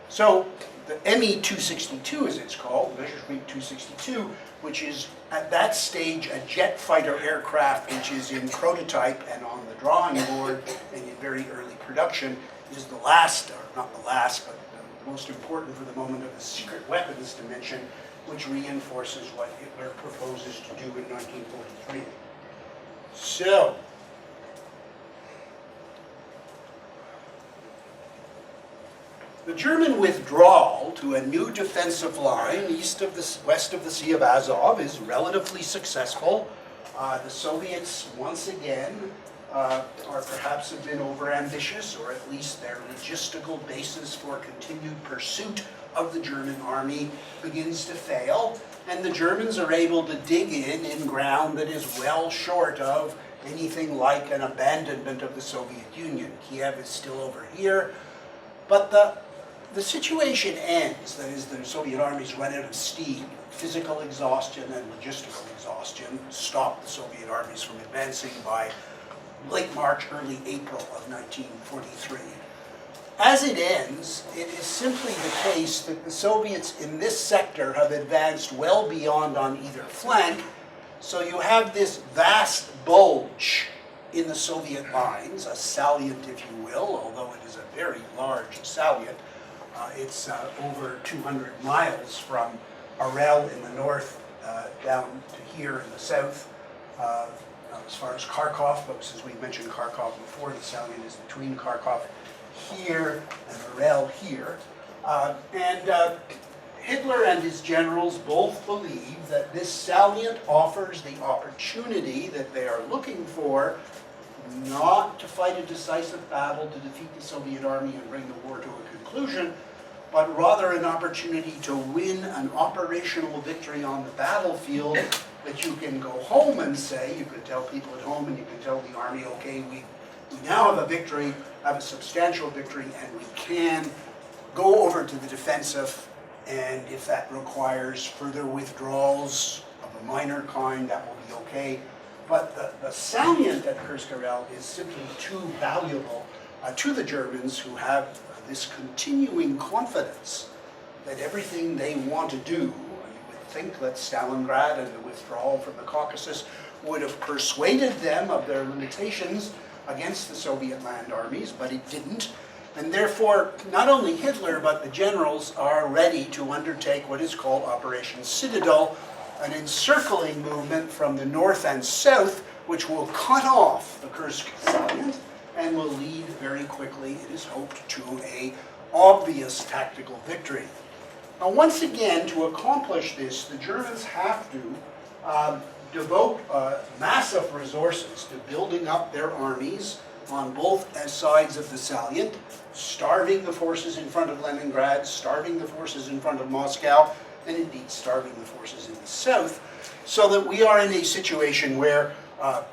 So the Me-262, as it's called, Messerschmitt 262, which is at that stage a jet fighter aircraft which is in prototype and on the drawing board and in very early production, is the last, or not the last, but the most important for the moment of the secret weapons dimension, which reinforces what Hitler proposes to do in 1943. So, the German withdrawal to a new defensive line west of the Sea of Azov is relatively successful. The Soviets, once again, or perhaps have been overambitious, or at least their logistical basis for continued pursuit of the German army begins to fail, and the Germans are able to dig in ground that is well short of anything like an abandonment of the Soviet Union. Kiev is still over here, but the situation ends, that is, the Soviet armies run out of steam. Physical exhaustion and logistical exhaustion stop the Soviet armies from advancing by late March, early April of 1943. As it ends, it is simply the case that the Soviets in this sector have advanced well beyond on either flank, so you have this vast bulge in the Soviet lines, a salient if you will, although it is a very large salient. It's over 200 miles from Orel in the north down to here in the south. As far as Kharkov, but since we mentioned Kharkov before, the salient is between Kharkov here and Orel here. Hitler and his generals both believe that this salient offers the opportunity that they are looking for, not to fight a decisive battle to defeat the Soviet army and bring the war to a conclusion, but rather an opportunity to win an operational victory on the battlefield that you can go home and say, you can tell people at home and you can tell the army, okay, we now have a victory, have a substantial victory, and we can go over to the defensive, and if that requires further withdrawals of a minor kind, that will be okay. But the salient at Kursk-Orel is simply too valuable to the Germans, who have this continuing confidence that everything they want to do, you would think that Stalingrad and the withdrawal from the Caucasus would have persuaded them of their limitations against the Soviet land armies, but it didn't. And therefore, not only Hitler, but the generals are ready to undertake what is called Operation Citadel, an encircling movement from the north and south, which will cut off the Kursk salient and will lead very quickly, it is hoped, to an obvious tactical victory. Now, once again, to accomplish this, the Germans have to devote massive resources to building up their armies on both sides of the salient, starving the forces in front of Leningrad, starving the forces in front of Moscow, and indeed starving the forces in the south, so that we are in a situation where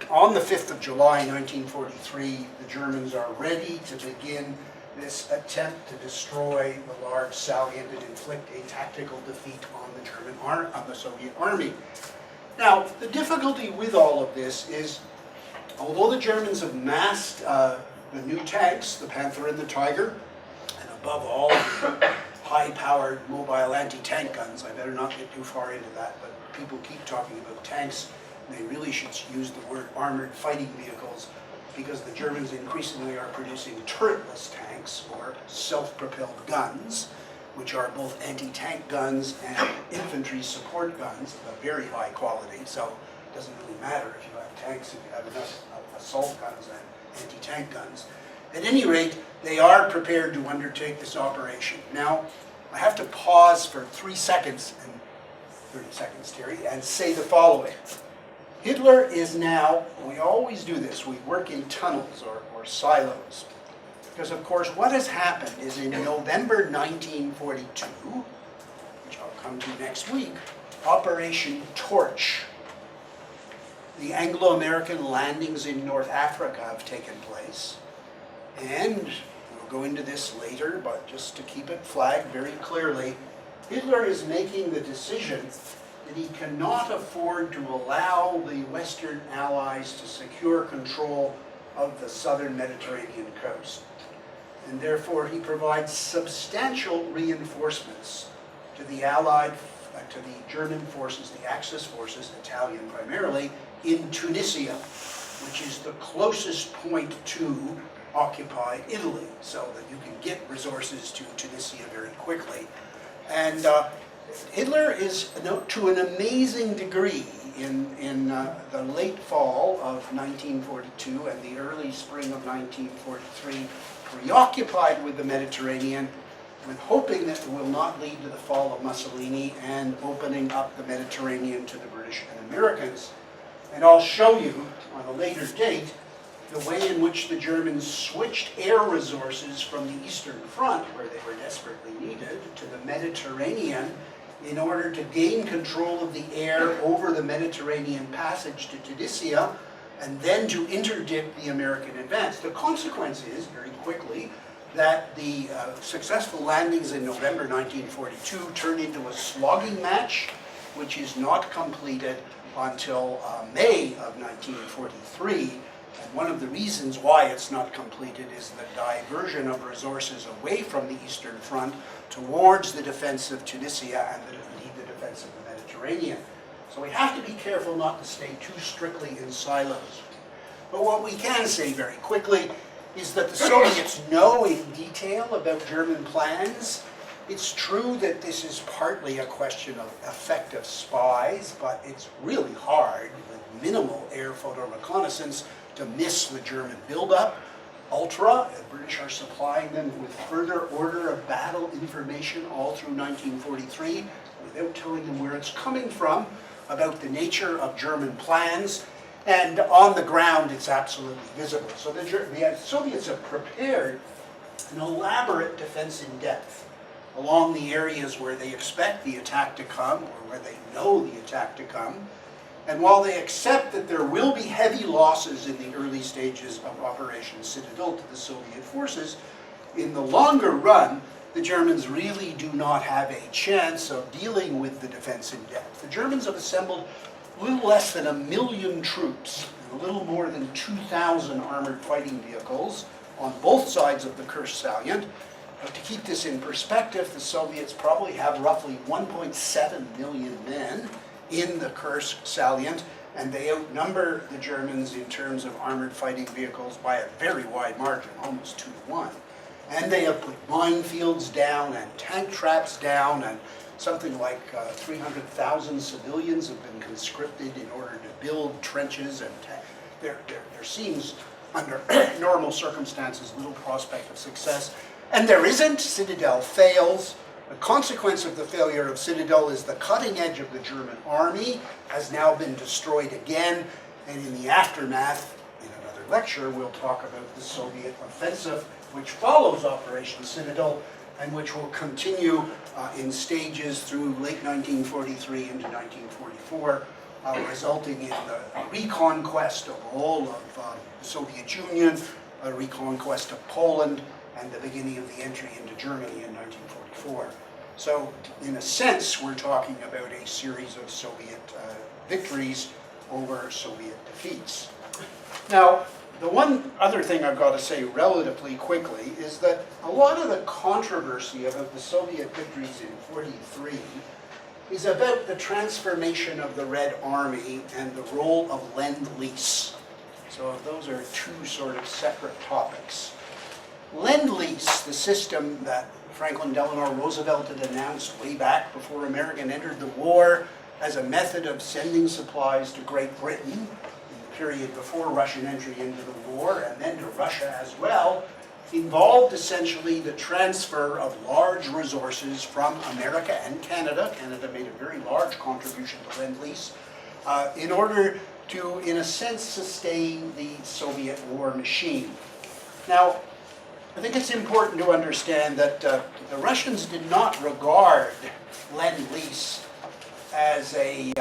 on the 5th of July 1943, the Germans are ready to begin this attempt to destroy the large salient and inflict a tactical defeat on the Soviet army. Now, the difficulty with all of this is, although the Germans have massed the new tanks, the Panther and the Tiger, and above all, high-powered mobile anti-tank guns, I better not get too far into that, but people keep talking about tanks. They really should use the word armored fighting vehicles, because the Germans increasingly are producing turretless tanks, or self-propelled guns, which are both anti-tank guns and infantry support guns of a very high quality. So it doesn't really matter if you have tanks, if you have enough assault guns and anti-tank guns. At any rate, they are prepared to undertake this operation. Now, I have to pause for 3 seconds, and 30 seconds, Terry, and say the following. Hitler is now, we always do this, we work in tunnels or silos. Because of course what has happened is in November 1942, which I'll come to next week, Operation Torch. The Anglo-American landings in North Africa have taken place. And we'll go into this later, but just to keep it flagged very clearly, Hitler is making the decision that he cannot afford to allow the Western Allies to secure control of the southern Mediterranean coast. And therefore he provides substantial reinforcements to the to the German forces, the Axis forces, Italian primarily, in Tunisia, which is the closest point to occupied Italy, so that you can get resources to Tunisia very quickly. And Hitler is, to an amazing degree, in the late fall of 1942 and the early spring of 1943, preoccupied with the Mediterranean, with hoping that it will not lead to the fall of Mussolini and opening up the Mediterranean to the British and Americans. And I'll show you on a later date the way in which the Germans switched air resources from the Eastern Front, where they were desperately needed, to the Mediterranean in order to gain control of the air over the Mediterranean passage to Tunisia, and then to interdict the American advance. The consequence is, very quickly, that the successful landings in November 1942 turned into a slogging match, which is not completed until May of 1943. And one of the reasons why it's not completed is the diversion of resources away from the Eastern Front towards the defense of Tunisia and indeed the defense of the Mediterranean. So we have to be careful not to stay too strictly in silos. But what we can say very quickly is that the Soviets know in detail about German plans. It's true that this is partly a question of effective spies, but it's really hard with minimal air photo reconnaissance to miss the German buildup. Ultra, the British are supplying them with further order of battle information all through 1943 without telling them where it's coming from, about the nature of German plans, and on the ground it's absolutely visible. So the Soviets have prepared an elaborate defense in depth along the areas where they expect the attack to come, or where they know the attack to come. And while they accept that there will be heavy losses in the early stages of Operation Citadel to the Soviet forces, in the longer run, the Germans really do not have a chance of dealing with the defense in depth. The Germans have assembled a little less than 1 million troops, and a little more than 2,000 armored fighting vehicles on both sides of the Kursk salient. But to keep this in perspective, the Soviets probably have roughly 1.7 million men in the Kursk salient, and they outnumber the Germans in terms of armored fighting vehicles by a very wide margin, almost 2 to 1. And they have put minefields down and tank traps down, and something like 300,000 civilians have been conscripted in order to build trenches, and there seems, under normal circumstances, little prospect of success. And there isn't. Citadel fails. The consequence of the failure of Citadel is the cutting edge of the German army has now been destroyed again, and in the aftermath, in another lecture, we'll talk about the Soviet offensive, which follows Operation Citadel, and which will continue in stages through late 1943 into 1944, resulting in the reconquest of all of the Soviet Union, a reconquest of Poland, and the beginning of the entry into Germany in 1944. So, in a sense, we're talking about a series of Soviet victories over Soviet defeats. Now, the one other thing I've got to say relatively quickly is that a lot of the controversy about the Soviet victories in '43 is about the transformation of the Red Army and the role of Lend-Lease. So those are two sort of separate topics. Lend-Lease, the system that Franklin Delano Roosevelt had announced way back before America entered the war as a method of sending supplies to Great Britain in the period before Russian entry into the war, and then to Russia as well, involved essentially the transfer of large resources from America and Canada. Canada made a very large contribution to Lend-Lease in order to, in a sense, sustain the Soviet war machine. Now, I think it's important to understand that the Russians did not regard Lend-Lease as a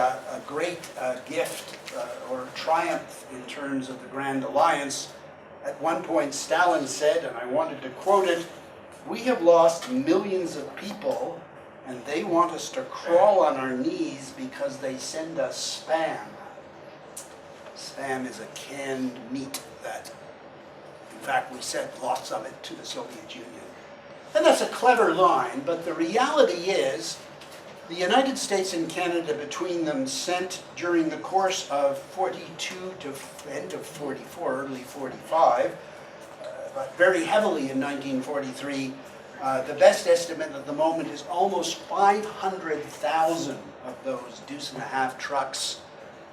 great gift or triumph in terms of the Grand Alliance. At one point, Stalin said, and I wanted to quote it, "We have lost millions of people, and they want us to crawl on our knees because they send us spam." Spam is a canned meat that, in fact, we sent lots of it to the Soviet Union. And that's a clever line, but the reality is the United States and Canada between them sent, during the course of 42 to end of 44, early 45, but very heavily in 1943, the best estimate at the moment is almost 500,000 of those deuce-and-a-half trucks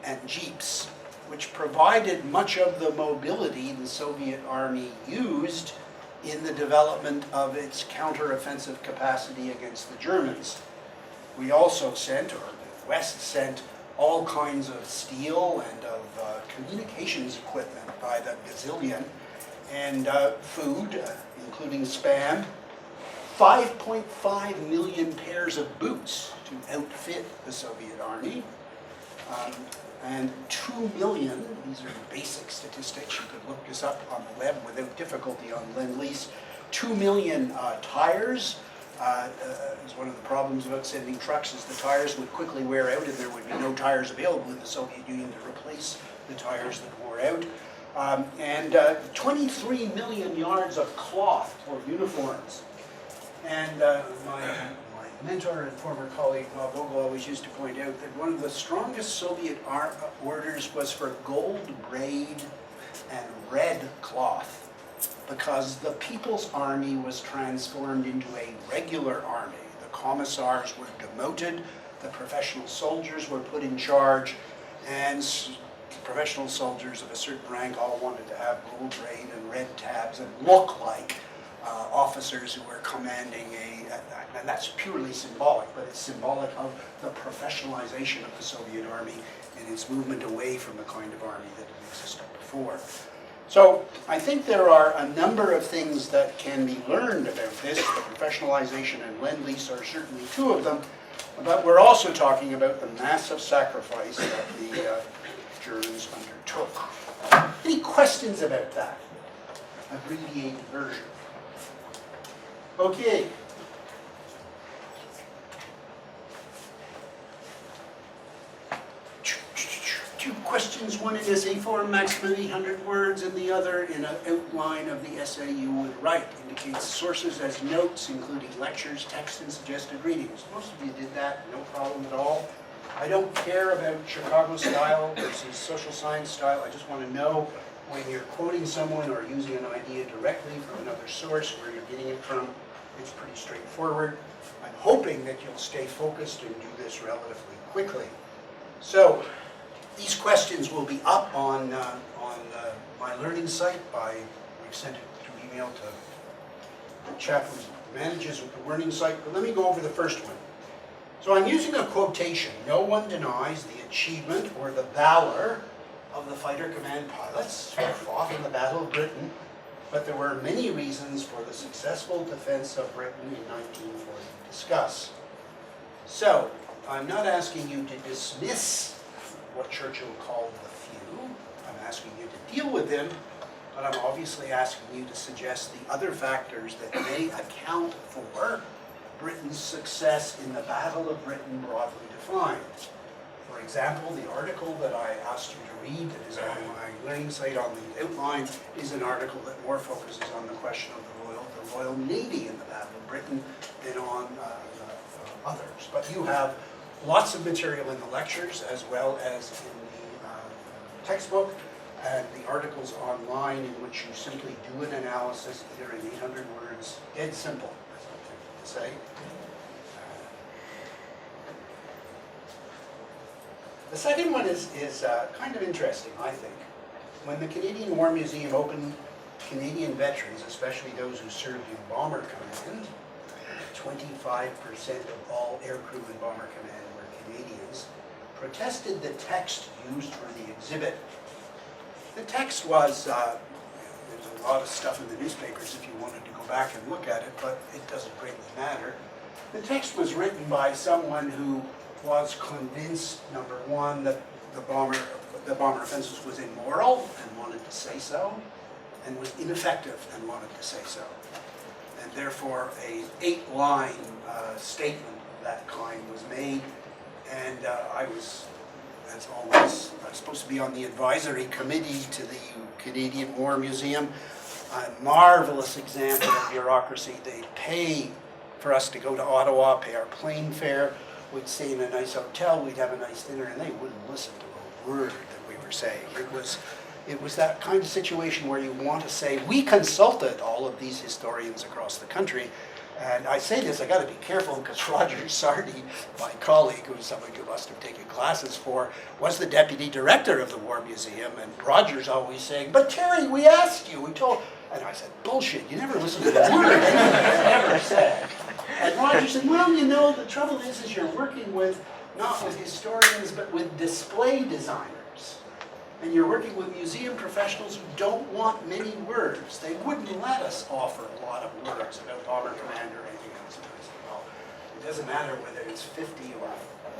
and jeeps, which provided much of the mobility the Soviet army used in the development of its counteroffensive capacity against the Germans. We also sent, or the West sent, all kinds of steel and of communications equipment by the gazillion, and food, including Spam, 5.5 million pairs of boots to outfit the Soviet army, and 2 million, these are basic statistics, you could look this up on the web without difficulty on Lend-Lease, 2 million tires. Is one of the problems about sending trucks is the tires would quickly wear out and there would be no tires available in the Soviet Union to replace the tires that wore out. And 23 million yards of cloth for uniforms. And my mentor and former colleague Bob Vogel always used to point out that one of the strongest Soviet orders was for gold braid and red cloth, because the People's Army was transformed into a regular army. The commissars were demoted, the professional soldiers were put in charge, and professional soldiers of a certain rank all wanted to have gold braid and red tabs and look like officers who were commanding and that's purely symbolic, but it's symbolic of the professionalization of the Soviet army and its movement away from the kind of army that had existed before. So I think there are a number of things that can be learned about this. The professionalization and Lend-Lease are certainly two of them, but we're also talking about the massive sacrifice that the Germans undertook. Any questions about that? Abbreviated version. Okay. Two questions, one in essay form, maximum 800 words, and the other in an outline of the essay you would write. Indicates sources as notes, including lectures, text, and suggested readings. Most of you did that, no problem at all. I don't care about Chicago style versus social science style. I just want to know when you're quoting someone or using an idea directly from another source, where you're getting it from. It's pretty straightforward. I'm hoping that you'll stay focused and do this relatively quickly. So, these questions will be up on my learning site. We've sent it through email to the chap who manages the learning site. But let me go over the first one. So I'm using a quotation. No one denies the achievement or the valor of the fighter command pilots who fought in the Battle of Britain, but there were many reasons for the successful defense of Britain in 1940 to discuss. So, I'm not asking you to dismiss what Churchill called the few. I'm asking you to deal with them, but I'm obviously asking you to suggest the other factors that may account for Britain's success in the Battle of Britain broadly defined. For example, the article that I asked you to read that is on my learning site on the outline is an article that more focuses on the question of the Royal Navy in the Battle of Britain than on others. But you have lots of material in the lectures as well as in the textbook, and the articles online in which you simply do an analysis either in 800 words, dead simple, as I to say. The second one is kind of interesting, I think. When the Canadian War Museum opened, Canadian veterans, especially those who served in Bomber Command, 25% of all aircrew in Bomber Command were Canadians, protested the text used for the exhibit. The text was, there's a lot of stuff in the newspapers if you wanted to go back and look at it, but it doesn't greatly matter. The text was written by someone who was convinced, number one, that the bomber offensive was immoral and wanted to say so, and was ineffective and wanted to say so. And therefore, a 8-line statement of that kind was made, and I was, as always, I was supposed to be on the advisory committee to the Canadian War Museum. A marvelous example of bureaucracy. They pay for us to go to Ottawa, pay our plane fare. We'd stay in a nice hotel, we'd have a nice dinner, and they wouldn't listen to a word that we were saying. It was that kind of situation where you want to say, we consulted all of these historians across the country. And I say this, I got to be careful, because Roger Sardi, my colleague, who's somebody you must have taken classes for, was the deputy director of the War Museum, and Roger's always saying, but Terry, we asked you, we told, and I said, bullshit, you never listen to the word I ever said. And Roger said, well, you know, the trouble is you're working with not with historians, but with display designers. And you're working with museum professionals who don't want many words. They wouldn't let us offer a lot of words about Bomber Command or anything else. And I said, well, it doesn't matter whether it's 50 or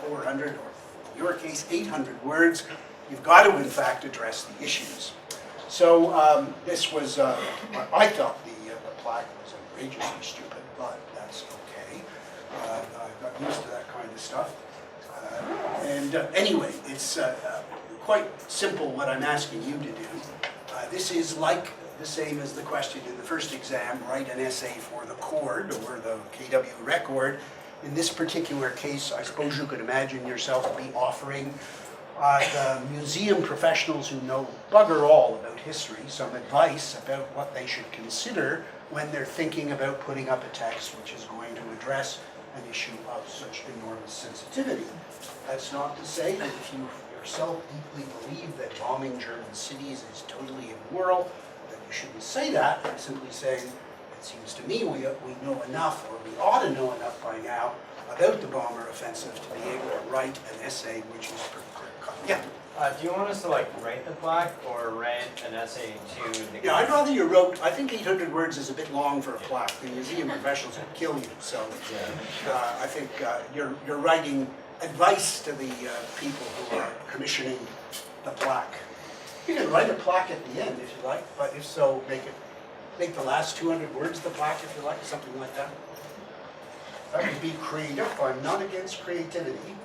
400 or, in your case, 800 words. You've got to, in fact, address the issues. So this was, I thought the plaque was outrageously stupid, but that's okay. I got used to that kind of stuff. Anyway, it's quite simple what I'm asking you to do. This is like the same as the question in the first exam, write an essay for the cord or the KW record. In this particular case, I suppose you could imagine yourself to be offering the museum professionals who know bugger all about history some advice about what they should consider when they're thinking about putting up a text which is going to address an issue of such enormous sensitivity. That's not to say that if you yourself deeply believe that bombing German cities is totally immoral, that you shouldn't say that. I'm simply saying, it seems to me we know enough, or we ought to know enough by now, about the bomber offensive to be able to write an essay which is pretty clear-cut. Yeah? Do you want us to write the plaque or write an essay to the... Yeah, I'd rather you wrote, I think 800 words is a bit long for a plaque. The museum professionals would kill you, so I think you're writing advice to the people who are commissioning the plaque. You can write a plaque at the end if you like, but if so, make the last 200 words the plaque if you like, something like that. That would be creative. I'm not against creativity.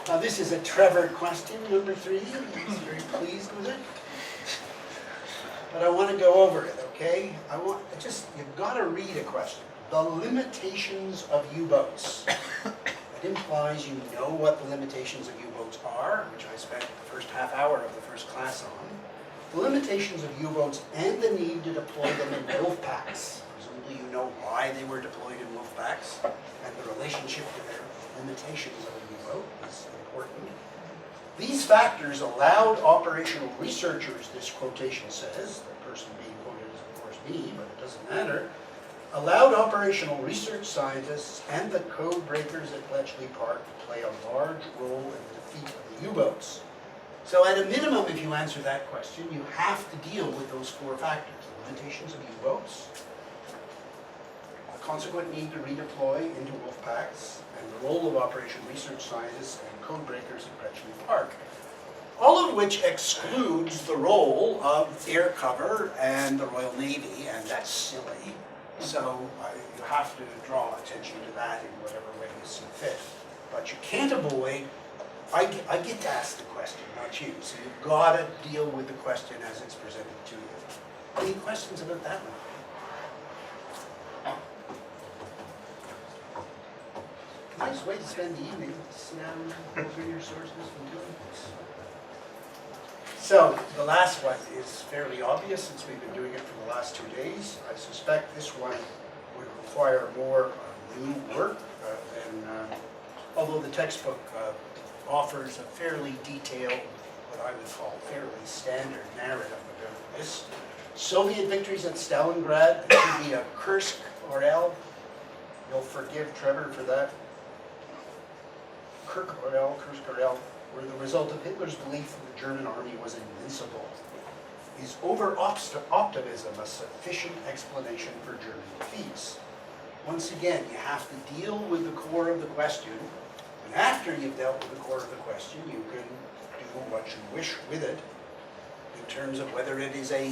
Now this is a Trevor question, number 3. He's very pleased with it. But I want to go over it, okay? You've got to read a question. The limitations of U-boats. It implies you know what the limitations of U-boats are, which I spent the first half hour of the first class on. The limitations of U-boats and the need to deploy them in wolf packs. Presumably you know why they were deployed in wolf packs, and the relationship to their limitations of a U-boat is important. These factors allowed operational researchers, this quotation says, the person being quoted is of course me, but it doesn't matter, allowed operational research scientists and the code breakers at Bletchley Park to play a large role in the defeat of the U-boats. So at a minimum, if you answer that question, you have to deal with those 4 factors. The limitations of U-boats, the consequent need to redeploy into wolf packs, and the role of operational research scientists and code breakers at Bletchley Park. All of which excludes the role of air cover and the Royal Navy, and that's silly. So you have to draw attention to that in whatever way you see fit. But you can't avoid, I get to ask the question, not you. So you've got to deal with the question as it's presented to you. Any questions about that one? Nice way to spend the evening. Sit down and go through your sources and doing this. So the last one is fairly obvious since we've been doing it for the last 2 days. I suspect this one would require more new work although the textbook offers a fairly detailed, what I would call fairly standard narrative about this. Soviet victories at Stalingrad, it should be a Kursk or L. You'll forgive Trevor for that. Kursk or L, were the result of Hitler's belief that the German army was invincible. Is over-optimism a sufficient explanation for German defeats? Once again, you have to deal with the core of the question, and after you've dealt with the core of the question, you can do what you wish with it in terms of whether it is I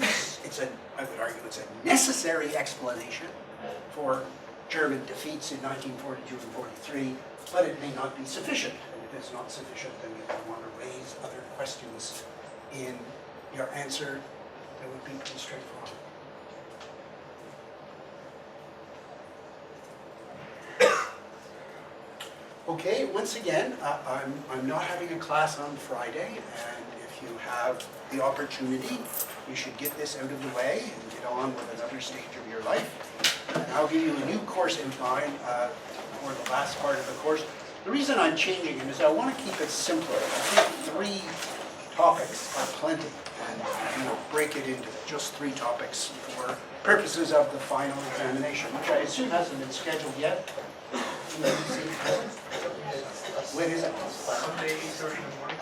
would argue it's a necessary explanation for German defeats in 1942 and 43, but it may not be sufficient. And if it's not sufficient, then you might want to raise other questions in your answer that would be pretty straightforward. Okay, once again, I'm not having a class on Friday, and if you have the opportunity, you should get this out of the way and get on with another stage of your life. And I'll give you a new course outline for the last part of the course. The reason I'm changing it is I want to keep it simpler. I think 3 topics are plenty, and break it into just 3 topics for purposes of the final examination, which I assume hasn't been scheduled yet. When is it? Sunday, 8:30 in the morning.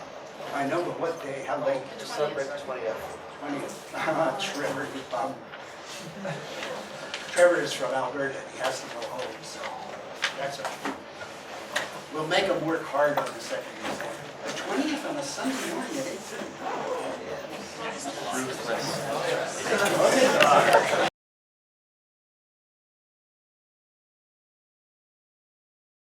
I know, but what day, how late? Just celebrate the 20th. 20th. Trevor, you bum. Trevor is from Alberta, he has to go home, so that's all right. We'll make him work hard on the second exam. The 20th on a Sunday morning at 8:30. Ruthless.